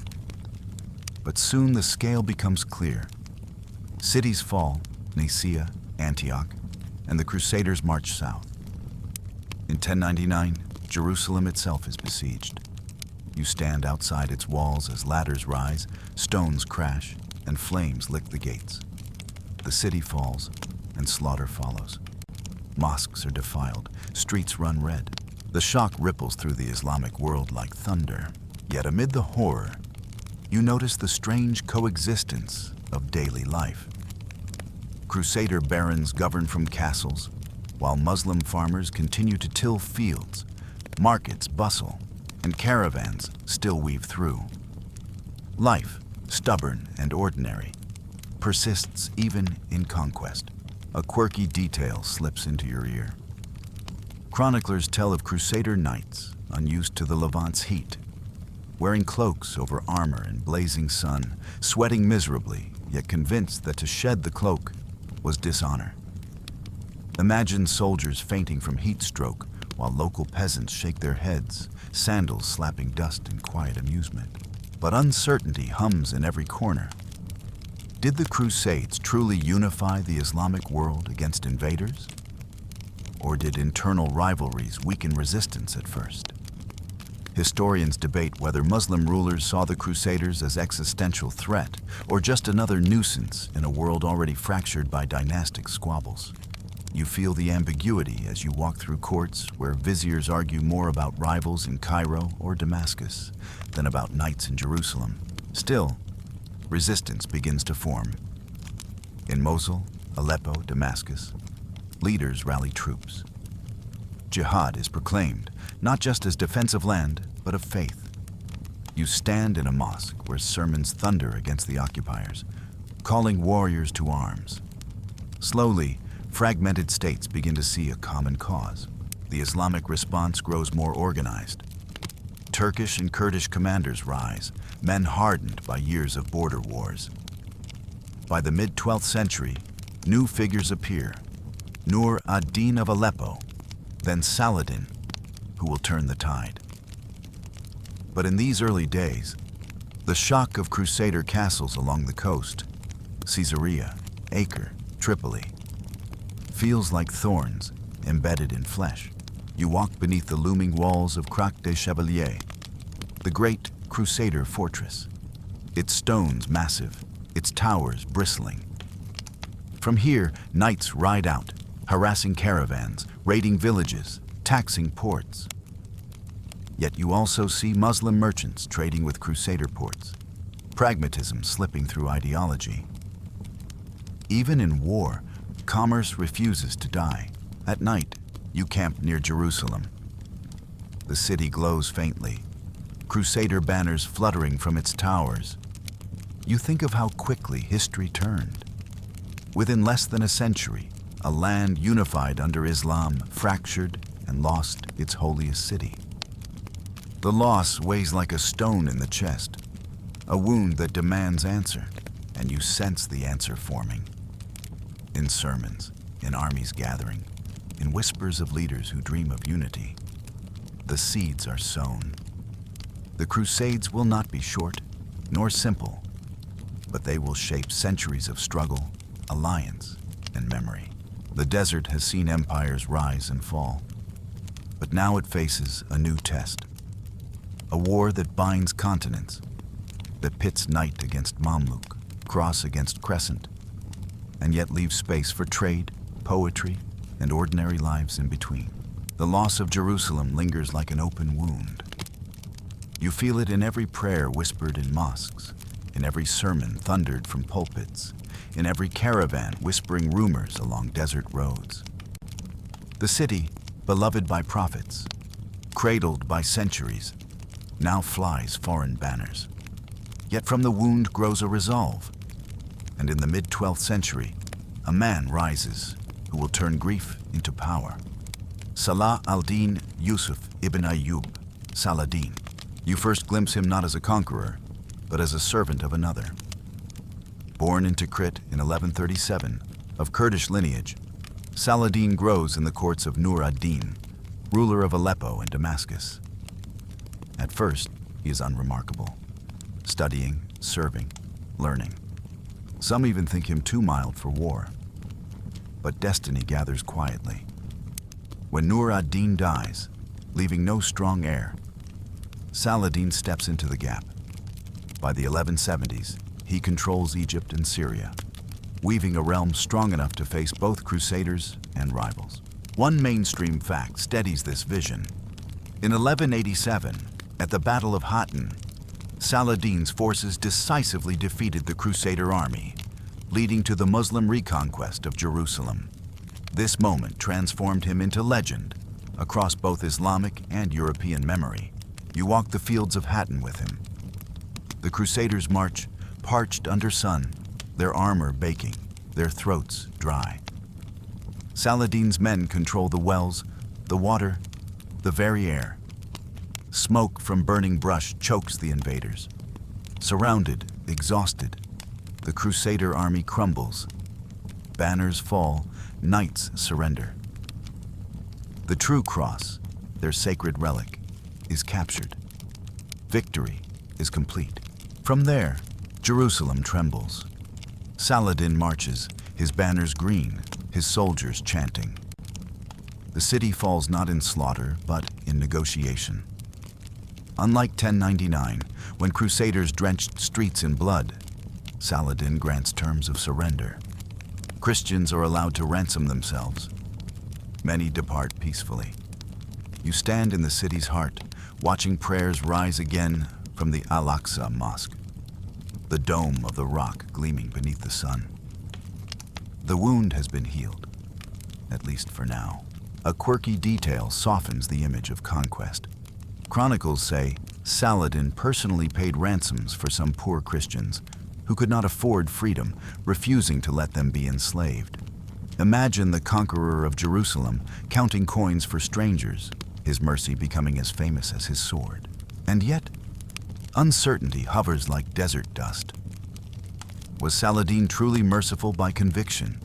But soon the scale becomes clear. Cities fall, Nicaea, Antioch, and the Crusaders march south. In 1099, Jerusalem itself is besieged. You stand outside its walls as ladders rise, stones crash, and flames lick the gates. The city falls, and slaughter follows. Mosques are defiled, streets run red. The shock ripples through the Islamic world like thunder. Yet amid the horror, you notice the strange coexistence of daily life. Crusader barons govern from castles, while Muslim farmers continue to till fields. Markets bustle, and caravans still weave through. Life, stubborn and ordinary, persists even in conquest. A quirky detail slips into your ear. Chroniclers tell of Crusader knights, unused to the Levant's heat, wearing cloaks over armor in blazing sun, sweating miserably, yet convinced that to shed the cloak was dishonor. Imagine soldiers fainting from heat stroke while local peasants shake their heads, sandals slapping dust in quiet amusement. But uncertainty hums in every corner. Did the Crusades truly unify the Islamic world against invaders? Or did internal rivalries weaken resistance at first? Historians debate whether Muslim rulers saw the Crusaders as existential threat or just another nuisance in a world already fractured by dynastic squabbles. You feel the ambiguity as you walk through courts where viziers argue more about rivals in Cairo or Damascus than about knights in Jerusalem. Still, resistance begins to form. In Mosul, Aleppo, Damascus, leaders rally troops. Jihad is proclaimed, not just as defense of land, but of faith. You stand in a mosque where sermons thunder against the occupiers, calling warriors to arms. Slowly, fragmented states begin to see a common cause. The Islamic response grows more organized. Turkish and Kurdish commanders rise, men hardened by years of border wars. By the mid-12th century, new figures appear. Nur ad-Din of Aleppo, then Saladin, who will turn the tide. But in these early days, the shock of Crusader castles along the coast, Caesarea, Acre, Tripoli, feels like thorns embedded in flesh. You walk beneath the looming walls of Crac des Chevaliers, the great Crusader fortress, its stones massive, its towers bristling. From here, knights ride out, harassing caravans, raiding villages, taxing ports. Yet you also see Muslim merchants trading with Crusader ports, pragmatism slipping through ideology. Even in war, commerce refuses to die. At night, you camp near Jerusalem. The city glows faintly, Crusader banners fluttering from its towers, you think of how quickly history turned. Within less than a century, a land unified under Islam fractured and lost its holiest city. The loss weighs like a stone in the chest, a wound that demands answer, and you sense the answer forming. In sermons, in armies gathering, in whispers of leaders who dream of unity, the seeds are sown. The Crusades will not be short, nor simple, but they will shape centuries of struggle, alliance, and memory. The desert has seen empires rise and fall, but now it faces a new test. A war that binds continents, that pits Knight against Mamluk, cross against crescent, and yet leaves space for trade, poetry, and ordinary lives in between. The loss of Jerusalem lingers like an open wound. You feel it in every prayer whispered in mosques, in every sermon thundered from pulpits, in every caravan whispering rumors along desert roads. The city, beloved by prophets, cradled by centuries, now flies foreign banners. Yet from the wound grows a resolve, and in the mid-12th century, a man rises who will turn grief into power. Salah al-Din Yusuf ibn Ayyub, Saladin. You first glimpse him not as a conqueror, but as a servant of another. Born in Tikrit in 1137, of Kurdish lineage, Saladin grows in the courts of Nur ad-Din, ruler of Aleppo and Damascus. At first, he is unremarkable, studying, serving, learning. Some even think him too mild for war. But destiny gathers quietly. When Nur ad-Din dies, leaving no strong heir, Saladin steps into the gap. By the 1170s, he controls Egypt and Syria, weaving a realm strong enough to face both crusaders and rivals. One mainstream fact steadies this vision. In 1187, at the Battle of Hattin, Saladin's forces decisively defeated the Crusader army, leading to the Muslim reconquest of Jerusalem. This moment transformed him into legend across both Islamic and European memory. You walk the fields of Hattin with him. The Crusaders march, parched under sun, their armor baking, their throats dry. Saladin's men control the wells, the water, the very air. Smoke from burning brush chokes the invaders. Surrounded, exhausted, the Crusader army crumbles. Banners fall, knights surrender. The true cross, their sacred relic, is captured. Victory is complete. From there, Jerusalem trembles. Saladin marches, his banners green, his soldiers chanting. The city falls not in slaughter, but in negotiation. Unlike 1099, when Crusaders drenched streets in blood, Saladin grants terms of surrender. Christians are allowed to ransom themselves. Many depart peacefully. You stand in the city's heart, watching prayers rise again from the Al-Aqsa Mosque, the dome of the rock gleaming beneath the sun. The wound has been healed, at least for now. A quirky detail softens the image of conquest. Chronicles say Saladin personally paid ransoms for some poor Christians who could not afford freedom, refusing to let them be enslaved. Imagine the conqueror of Jerusalem counting coins for strangers, his mercy becoming as famous as his sword. And yet, uncertainty hovers like desert dust. Was Saladin truly merciful by conviction,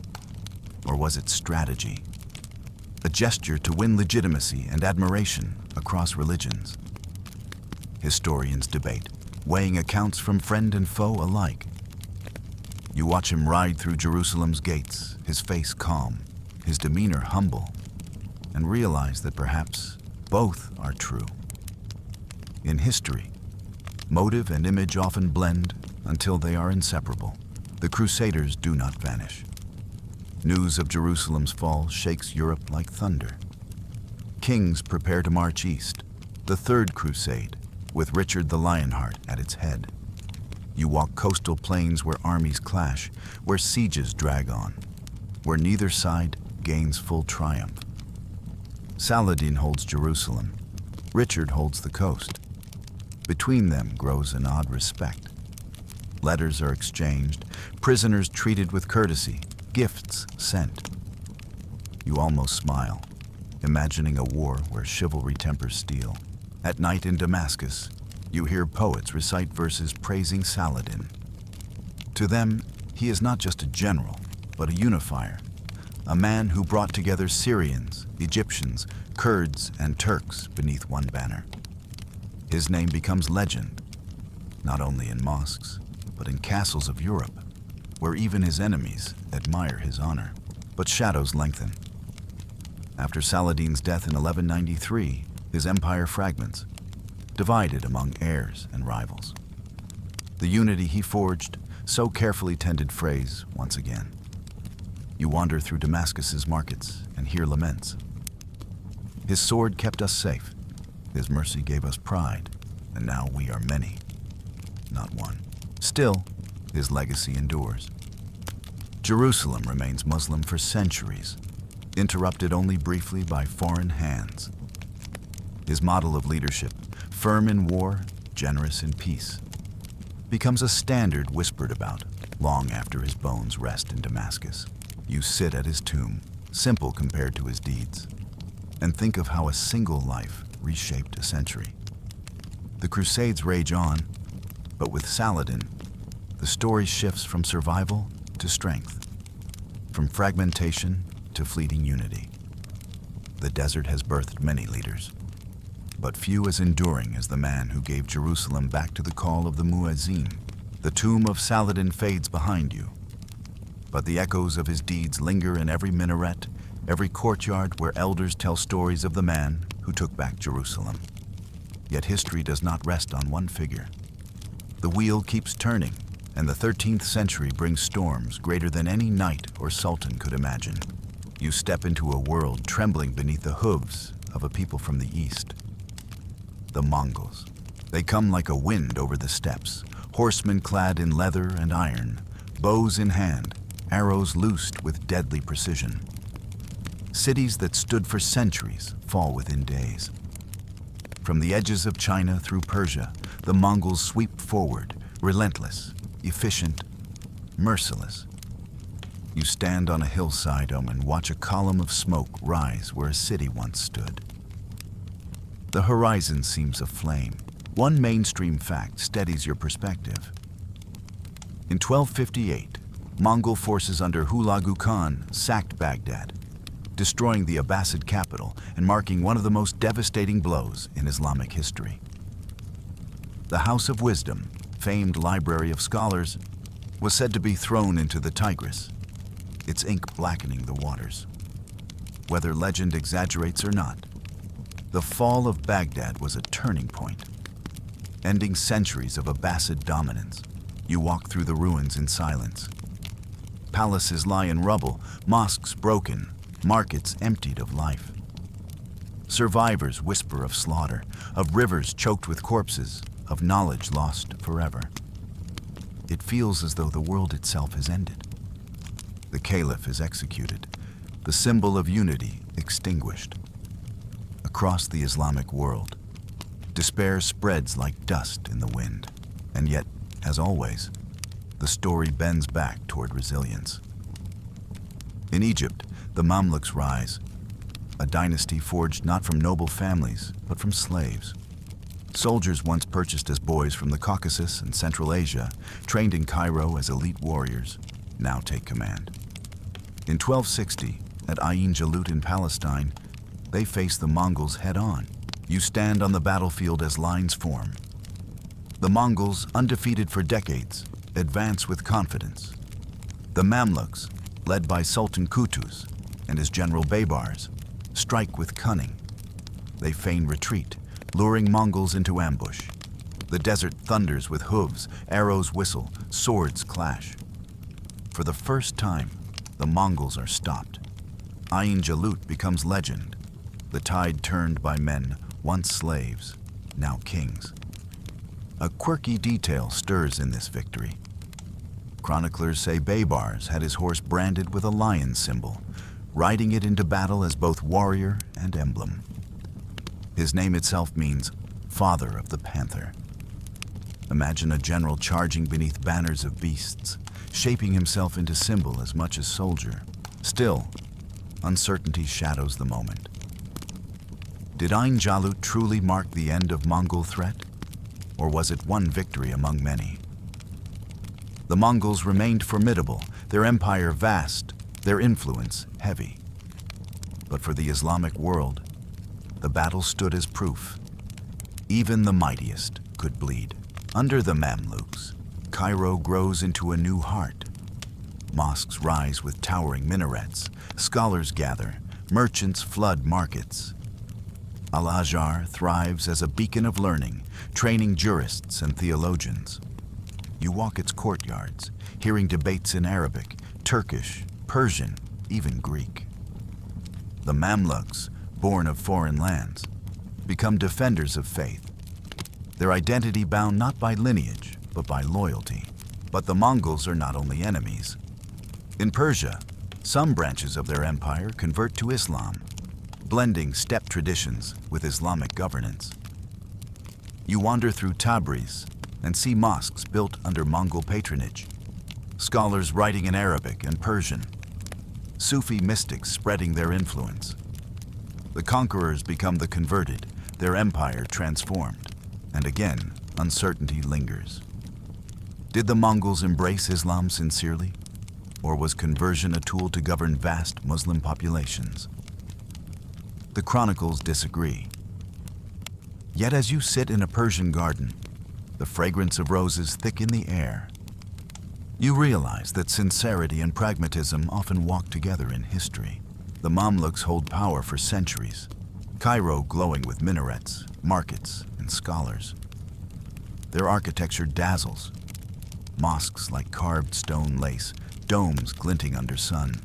or was it strategy? A gesture to win legitimacy and admiration across religions. Historians debate, weighing accounts from friend and foe alike. You watch him ride through Jerusalem's gates, his face calm, his demeanor humble, and realize that perhaps both are true. In history, motive and image often blend until they are inseparable. The Crusaders do not vanish. News of Jerusalem's fall shakes Europe like thunder. Kings prepare to march east, the Third Crusade, with Richard the Lionheart at its head. You walk coastal plains where armies clash, where sieges drag on, where neither side gains full triumph. Saladin holds Jerusalem. Richard holds the coast. Between them grows an odd respect. Letters are exchanged, prisoners treated with courtesy, gifts sent. You almost smile, imagining a war where chivalry tempers steel. At night in Damascus, you hear poets recite verses praising Saladin. To them, he is not just a general, but a unifier, a man who brought together Syrians, Egyptians, Kurds, and Turks beneath one banner. His name becomes legend, not only in mosques, but in castles of Europe, where even his enemies admire his honor. But shadows lengthen. After Saladin's death in 1193, his empire fragments, divided among heirs and rivals. The unity he forged, so carefully tended, frays once again. You wander through Damascus's markets and hear laments. His sword kept us safe. His mercy gave us pride, and now we are many, not one. Still, his legacy endures. Jerusalem remains Muslim for centuries, interrupted only briefly by foreign hands. His model of leadership, firm in war, generous in peace, becomes a standard whispered about long after his bones rest in Damascus. You sit at his tomb, simple compared to his deeds, and think of how a single life reshaped a century. The Crusades rage on, but with Saladin, the story shifts from survival to strength, from fragmentation to fleeting unity. The desert has birthed many leaders, but few as enduring as the man who gave Jerusalem back to the call of the Muezzin. The tomb of Saladin fades behind you, but the echoes of his deeds linger in every minaret, every courtyard where elders tell stories of the man who took back Jerusalem. Yet history does not rest on one figure. The wheel keeps turning, and the 13th century brings storms greater than any knight or sultan could imagine. You step into a world trembling beneath the hooves of a people from the east. The Mongols. They come like a wind over the steppes, horsemen clad in leather and iron, bows in hand, arrows loosed with deadly precision. Cities that stood for centuries fall within days. From the edges of China through Persia, the Mongols sweep forward, relentless, efficient, merciless. You stand on a hillside and watch a column of smoke rise where a city once stood. The horizon seems aflame. One mainstream fact steadies your perspective. In 1258, Mongol forces under Hulagu Khan sacked Baghdad, destroying the Abbasid capital and marking one of the most devastating blows in Islamic history. The House of Wisdom, famed library of scholars, was said to be thrown into the Tigris, its ink blackening the waters. Whether legend exaggerates or not, the fall of Baghdad was a turning point, ending centuries of Abbasid dominance. You walk through the ruins in silence. Palaces lie in rubble, mosques broken, markets emptied of life. Survivors whisper of slaughter, of rivers choked with corpses, of knowledge lost forever. It feels as though the world itself has ended. The Caliph is executed, the symbol of unity extinguished. Across the Islamic world, despair spreads like dust in the wind. And yet, as always, the story bends back toward resilience. In Egypt, the Mamluks rise, a dynasty forged not from noble families, but from slaves. Soldiers once purchased as boys from the Caucasus and Central Asia, trained in Cairo as elite warriors, now take command. In 1260, at Ain Jalut in Palestine, they face the Mongols head-on. You stand on the battlefield as lines form. The Mongols, undefeated for decades, advance with confidence. The Mamluks, led by Sultan Qutuz and his general Baybars, strike with cunning. They feign retreat, luring Mongols into ambush. The desert thunders with hooves, arrows whistle, swords clash. For the first time, the Mongols are stopped. Ain Jalut becomes legend, the tide turned by men once slaves, now kings. A quirky detail stirs in this victory. Chroniclers say Baybars had his horse branded with a lion symbol, riding it into battle as both warrior and emblem. His name itself means father of the panther. Imagine a general charging beneath banners of beasts, shaping himself into symbol as much as soldier. Still, uncertainty shadows the moment. Did Ain Jalut truly mark the end of Mongol threat? Or was it one victory among many? The Mongols remained formidable, their empire vast, their influence heavy. But for the Islamic world, the battle stood as proof. Even the mightiest could bleed. Under the Mamluks, Cairo grows into a new heart. Mosques rise with towering minarets, scholars gather, merchants flood markets. Al-Azhar thrives as a beacon of learning, training jurists and theologians. You walk its courtyards, hearing debates in Arabic, Turkish, Persian, even Greek. The Mamluks, born of foreign lands, become defenders of faith, their identity bound not by lineage, but by loyalty. But the Mongols are not only enemies. In Persia, some branches of their empire convert to Islam, blending steppe traditions with Islamic governance. You wander through Tabriz and see mosques built under Mongol patronage, scholars writing in Arabic and Persian, Sufi mystics spreading their influence. The conquerors become the converted, their empire transformed, and again, uncertainty lingers. Did the Mongols embrace Islam sincerely, or was conversion a tool to govern vast Muslim populations? The chronicles disagree. Yet as you sit in a Persian garden, the fragrance of roses thick in the air, you realize that sincerity and pragmatism often walk together in history. The Mamluks hold power for centuries, Cairo glowing with minarets, markets, and scholars. Their architecture dazzles, mosques like carved stone lace, domes glinting under sun.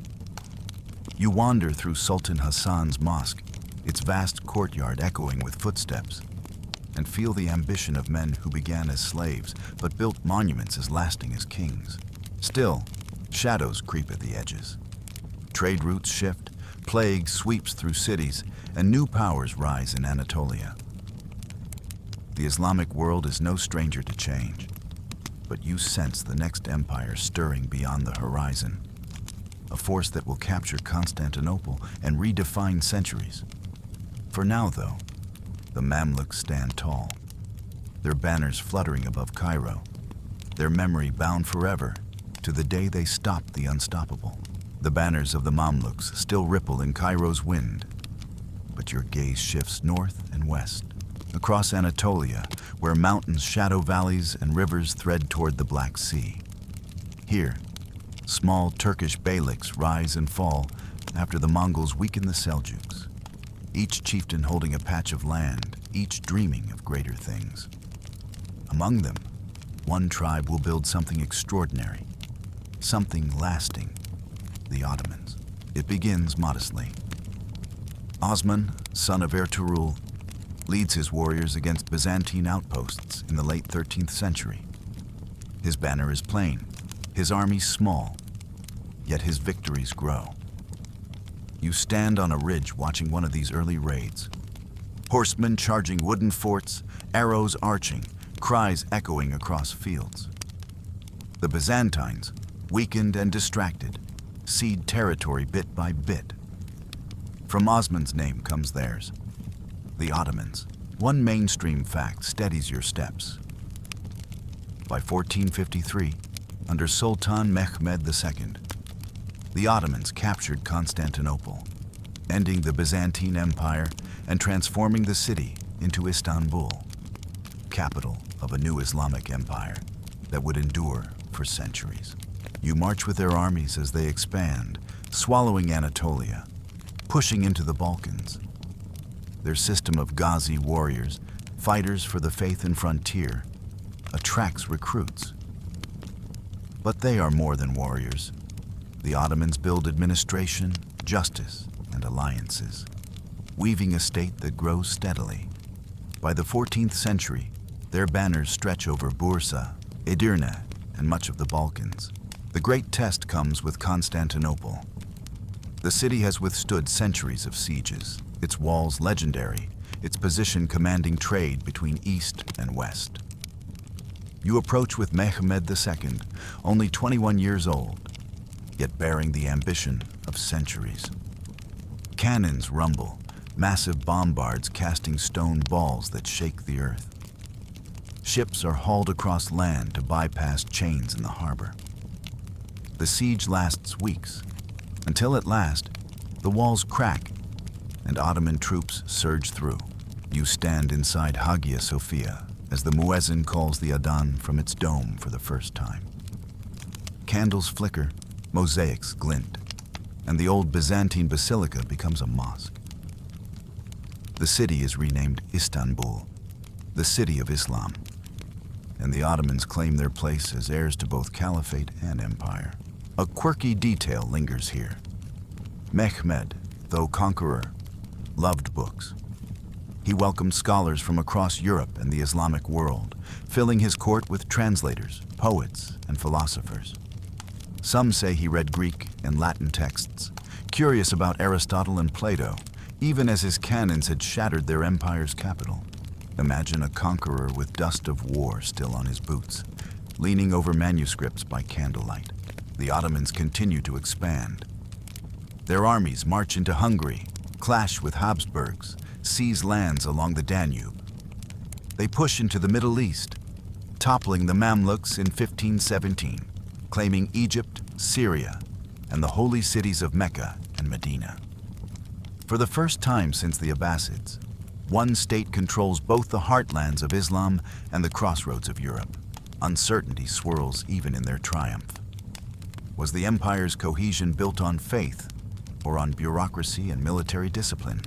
You wander through Sultan Hassan's mosque, its vast courtyard echoing with footsteps, and feel the ambition of men who began as slaves but built monuments as lasting as kings. Still, shadows creep at the edges. Trade routes shift, plague sweeps through cities, and new powers rise in Anatolia. The Islamic world is no stranger to change, but you sense the next empire stirring beyond the horizon, a force that will capture Constantinople and redefine centuries. For now, though, the Mamluks stand tall, their banners fluttering above Cairo, their memory bound forever to the day they stopped the unstoppable. The banners of the Mamluks still ripple in Cairo's wind, but your gaze shifts north and west, across Anatolia, where mountains shadow valleys and rivers thread toward the Black Sea. Here, small Turkish beyliks rise and fall after the Mongols weaken the Seljuks, each chieftain holding a patch of land, each dreaming of greater things. Among them, one tribe will build something extraordinary, something lasting: the Ottomans. It begins modestly. Osman, son of Ertugrul, leads his warriors against Byzantine outposts in the late 13th century. His banner is plain, his army small, yet his victories grow. You stand on a ridge watching one of these early raids. Horsemen charging wooden forts, arrows arching, cries echoing across fields. The Byzantines, weakened and distracted, cede territory bit by bit. From Osman's name comes theirs, the Ottomans. One mainstream fact steadies your steps. By 1453, under Sultan Mehmed II, the Ottomans captured Constantinople, ending the Byzantine Empire and transforming the city into Istanbul, capital of a new Islamic empire that would endure for centuries. You march with their armies as they expand, swallowing Anatolia, pushing into the Balkans. Their system of Ghazi warriors, fighters for the faith and frontier, attracts recruits. But they are more than warriors. The Ottomans build administration, justice, and alliances, weaving a state that grows steadily. By the 14th century, their banners stretch over Bursa, Edirne, and much of the Balkans. The great test comes with Constantinople. The city has withstood centuries of sieges, its walls legendary, its position commanding trade between East and West. You approach with Mehmed II, only 21 years old, yet bearing the ambition of centuries. Cannons rumble, massive bombards casting stone balls that shake the earth. Ships are hauled across land to bypass chains in the harbor. The siege lasts weeks, until at last, the walls crack and Ottoman troops surge through. You stand inside Hagia Sophia as the muezzin calls the adhan from its dome for the first time. Candles flicker, mosaics glint, and the old Byzantine basilica becomes a mosque. The city is renamed Istanbul, the city of Islam, and the Ottomans claim their place as heirs to both caliphate and empire. A quirky detail lingers here. Mehmed, though conqueror, loved books. He welcomed scholars from across Europe and the Islamic world, filling his court with translators, poets, and philosophers. Some say he read Greek and Latin texts, curious about Aristotle and Plato, even as his cannons had shattered their empire's capital. Imagine a conqueror with dust of war still on his boots, leaning over manuscripts by candlelight. The Ottomans continue to expand. Their armies march into Hungary, clash with Habsburgs, seize lands along the Danube. They push into the Middle East, toppling the Mamluks in 1517, claiming Egypt, Syria, and the holy cities of Mecca and Medina. For the first time since the Abbasids, one state controls both the heartlands of Islam and the crossroads of Europe. Uncertainty swirls even in their triumph. Was the empire's cohesion built on faith or on bureaucracy and military discipline?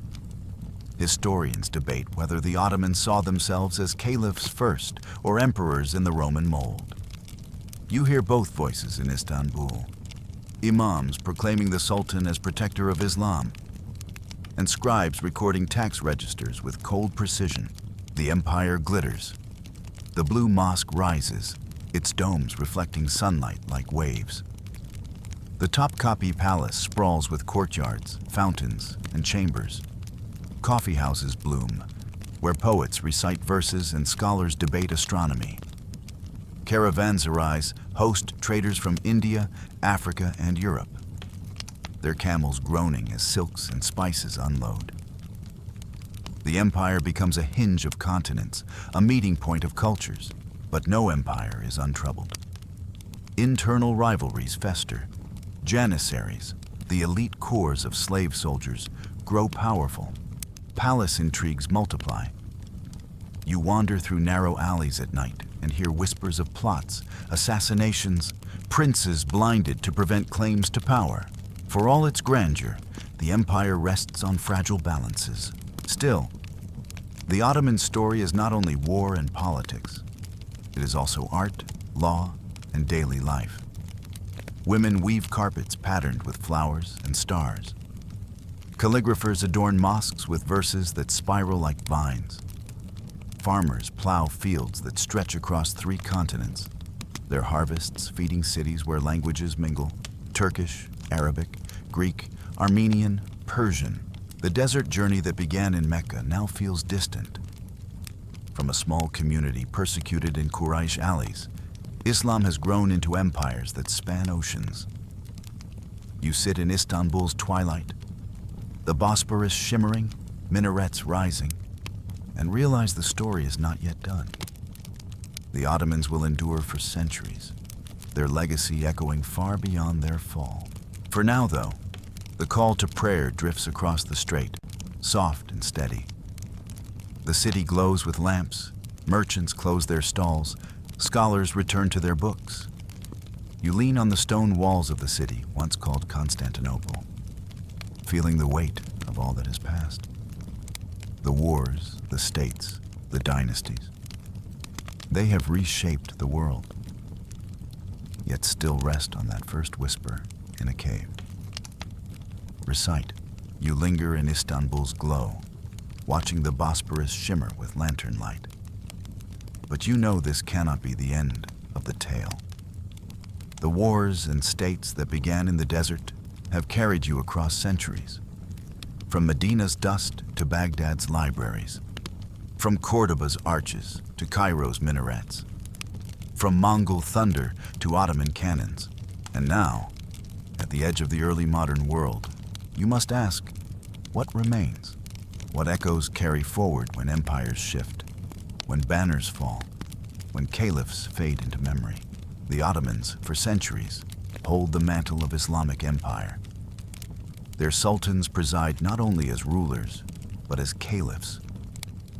Historians debate whether the Ottomans saw themselves as caliphs first or emperors in the Roman mold. You hear both voices in Istanbul. Imams proclaiming the Sultan as protector of Islam, and scribes recording tax registers with cold precision. The empire glitters. The blue mosque rises, its domes reflecting sunlight like waves. The Topkapi Palace sprawls with courtyards, fountains, and chambers. Coffee houses bloom, where poets recite verses and scholars debate astronomy. Caravanserais host traders from India, Africa, and Europe, their camels groaning as silks and spices unload. The empire becomes a hinge of continents, a meeting point of cultures, but no empire is untroubled. Internal rivalries fester. Janissaries, the elite corps of slave soldiers, grow powerful. Palace intrigues multiply. You wander through narrow alleys at night and hear whispers of plots, assassinations, princes blinded to prevent claims to power. For all its grandeur, the empire rests on fragile balances. Still, the Ottoman story is not only war and politics. It is also art, law, and daily life. Women weave carpets patterned with flowers and stars. Calligraphers adorn mosques with verses that spiral like vines. Farmers plow fields that stretch across 3 continents, their harvests feeding cities where languages mingle: Turkish, Arabic, Greek, Armenian, Persian. The desert journey that began in Mecca now feels distant. From a small community persecuted in Quraysh alleys, Islam has grown into empires that span oceans. You sit in Istanbul's twilight, the Bosporus shimmering, minarets rising, and realize the story is not yet done. The Ottomans will endure for centuries, their legacy echoing far beyond their fall. For now, though, the call to prayer drifts across the strait, soft and steady. The city glows with lamps, merchants close their stalls, scholars return to their books. You lean on the stone walls of the city, once called Constantinople, feeling the weight of all that has passed. The wars, the states, the dynasties. They have reshaped the world, yet still rest on that first whisper in a cave. Recite. You linger in Istanbul's glow, watching the Bosporus shimmer with lantern light. But you know this cannot be the end of the tale. The wars and states that began in the desert have carried you across centuries, from Medina's dust to Baghdad's libraries, from Cordoba's arches to Cairo's minarets. from Mongol thunder to Ottoman cannons. And now, at the edge of the early modern world, you must ask, what remains? What echoes carry forward when empires shift, when banners fall, when caliphs fade into memory? The Ottomans, for centuries, hold the mantle of Islamic empire. Their sultans preside not only as rulers, but as caliphs,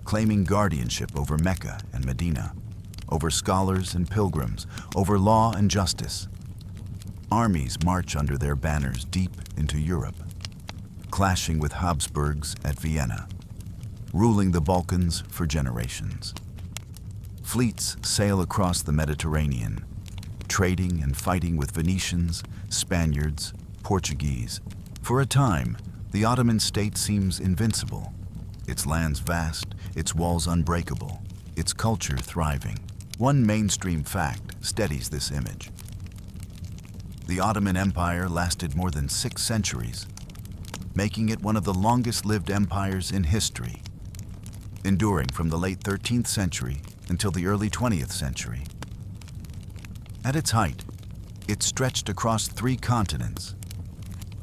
claiming guardianship over Mecca and Medina, over scholars and pilgrims, over law and justice. Armies march under their banners deep into Europe, clashing with Habsburgs at Vienna, ruling the Balkans for generations. Fleets sail across the Mediterranean, trading and fighting with Venetians, Spaniards, Portuguese. For a time, the Ottoman state seems invincible, its lands vast, its walls unbreakable, its culture thriving. One mainstream fact steadies this image. The Ottoman Empire lasted more than 6 centuries, making it one of the longest-lived empires in history, enduring from the late 13th century until the early 20th century. At its height, it stretched across 3 continents,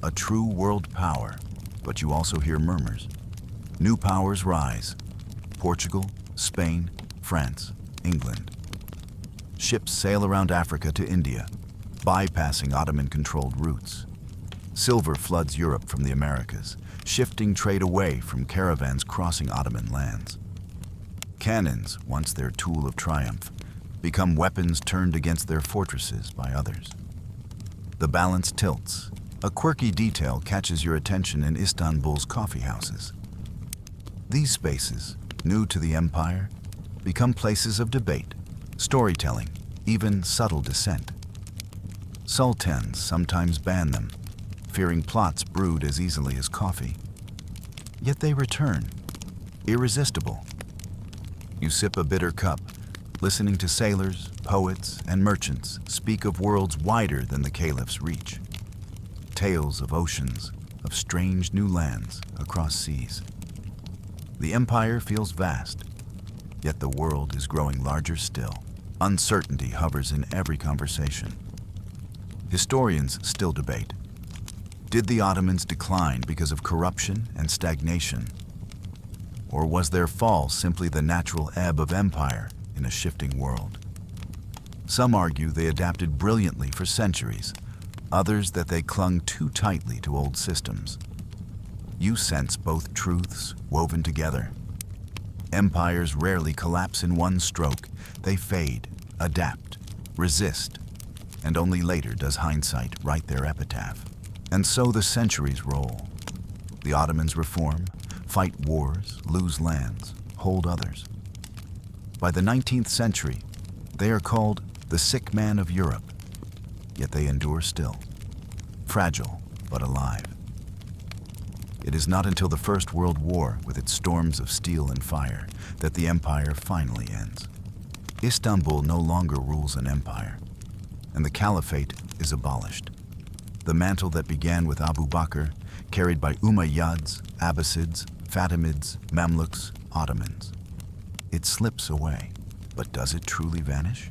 a true world power, but you also hear murmurs. New powers rise: Portugal, Spain, France, England. Ships sail around Africa to India, bypassing Ottoman-controlled routes. Silver floods Europe from the Americas, shifting trade away from caravans crossing Ottoman lands. Cannons, once their tool of triumph, become weapons turned against their fortresses by others. The balance tilts. A quirky detail catches your attention in Istanbul's coffee houses. These spaces, new to the empire, become places of debate, storytelling, even subtle dissent. Sultans sometimes ban them, fearing plots brewed as easily as coffee. Yet they return, irresistible. You sip a bitter cup, listening to sailors, poets, and merchants speak of worlds wider than the caliph's reach. Tales of oceans, of strange new lands across seas. The empire feels vast, yet the world is growing larger still. Uncertainty hovers in every conversation. Historians still debate. Did the Ottomans decline because of corruption and stagnation? Or was their fall simply the natural ebb of empire in a shifting world? Some argue they adapted brilliantly for centuries, others that they clung too tightly to old systems. You sense both truths woven together. Empires rarely collapse in one stroke. They fade, adapt, resist, and only later does hindsight write their epitaph. And so the centuries roll. The Ottomans reform, fight wars, lose lands, hold others. By the 19th century, they are called the sick man of Europe, yet they endure still, fragile but alive. It is not until the First World War, with its storms of steel and fire, that the empire finally ends. Istanbul no longer rules an empire, and the Caliphate is abolished. The mantle that began with Abu Bakr, carried by Umayyads, Abbasids, Fatimids, Mamluks, Ottomans. It slips away, but does it truly vanish?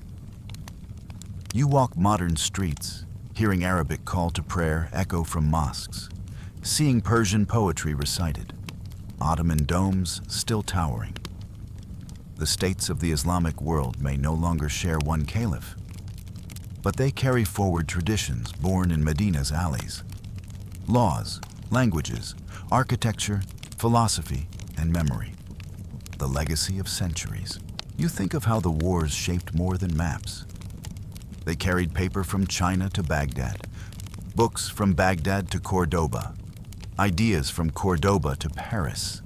You walk modern streets, hearing Arabic call to prayer echo from mosques, seeing Persian poetry recited, Ottoman domes still towering. The states of the Islamic world may no longer share one caliph, but they carry forward traditions born in Medina's alleys. Laws, languages, architecture, philosophy, and memory. The legacy of centuries. You think of how the wars shaped more than maps. They carried paper from China to Baghdad, books from Baghdad to Cordoba, ideas from Cordoba to Paris.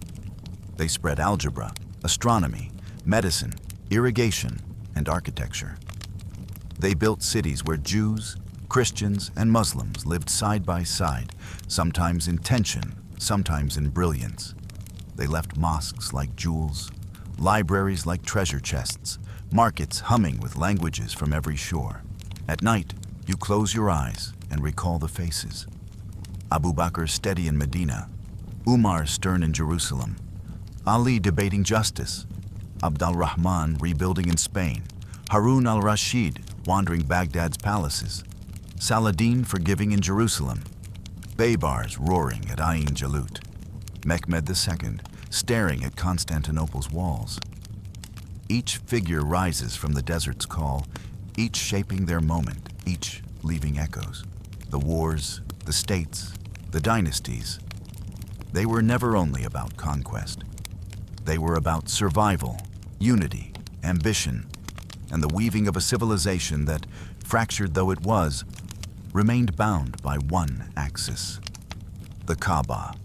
They spread algebra, astronomy, medicine, irrigation, and architecture. They built cities where Jews, Christians, and Muslims lived side by side, sometimes in tension, sometimes in brilliance. They left mosques like jewels, libraries like treasure chests, markets humming with languages from every shore. At night, you close your eyes and recall the faces. Abu Bakr steady in Medina, Umar stern in Jerusalem, Ali debating justice, Abd al-Rahman rebuilding in Spain, Harun al-Rashid wandering Baghdad's palaces, Saladin forgiving in Jerusalem, Baybars roaring at Ain Jalut, Mehmed II staring at Constantinople's walls. Each figure rises from the desert's call, each shaping their moment, each leaving echoes. The wars, the states, the dynasties, they were never only about conquest. They were about survival, unity, ambition, and the weaving of a civilization that, fractured though it was, remained bound by one axis: the Kaaba,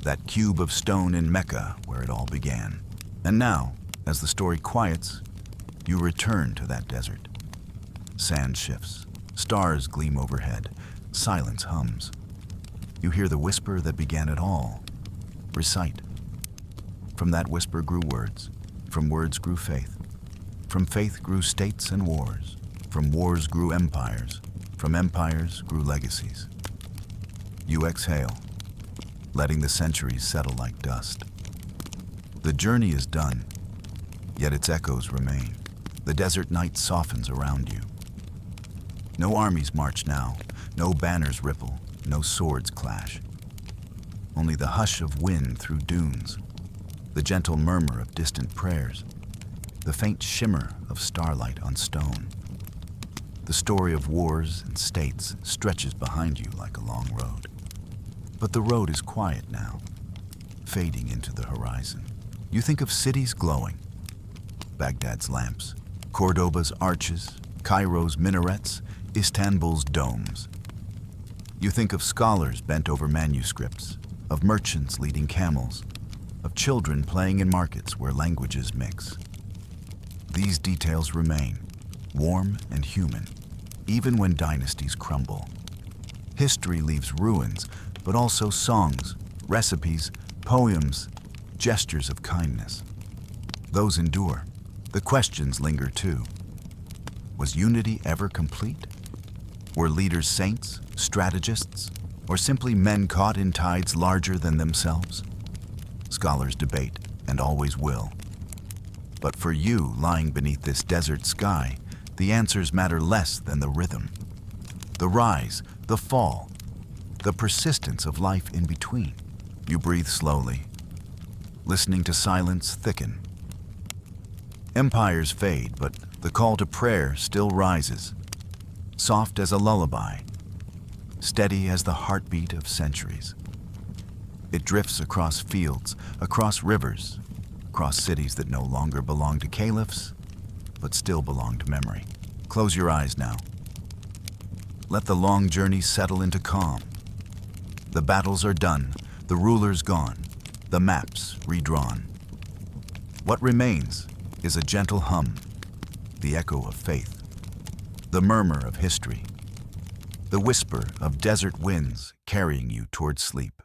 that cube of stone in Mecca where it all began. And now, as the story quiets, you return to that desert. Sand shifts, stars gleam overhead, silence hums. You hear the whisper that began it all. Recite. From that whisper grew words, from words grew faith. From faith grew states and wars, from wars grew empires, from empires grew legacies. You exhale, letting the centuries settle like dust. The journey is done, yet its echoes remain. The desert night softens around you. No armies march now, no banners ripple, no swords clash. Only the hush of wind through dunes, the gentle murmur of distant prayers, the faint shimmer of starlight on stone. The story of wars and states stretches behind you like a long road. But the road is quiet now, fading into the horizon. You think of cities glowing, Baghdad's lamps, Cordoba's arches, Cairo's minarets, Istanbul's domes. You think of scholars bent over manuscripts, of merchants leading camels, of children playing in markets where languages mix. These details remain, warm and human, even when dynasties crumble. History leaves ruins, but also songs, recipes, poems, gestures of kindness. Those endure. The questions linger too. Was unity ever complete? Were leaders saints, strategists, or simply men caught in tides larger than themselves? Scholars debate, and always will. But for you, lying beneath this desert sky, the answers matter less than the rhythm. The rise, the fall, the persistence of life in between. You breathe slowly, listening to silence thicken. Empires fade, but the call to prayer still rises, soft as a lullaby, steady as the heartbeat of centuries. It drifts across fields, across rivers, across cities that no longer belong to caliphs, but still belong to memory. Close your eyes now. Let the long journey settle into calm. The battles are done, the rulers gone, the maps redrawn. What remains is a gentle hum, the echo of faith, the murmur of history, the whisper of desert winds carrying you toward sleep.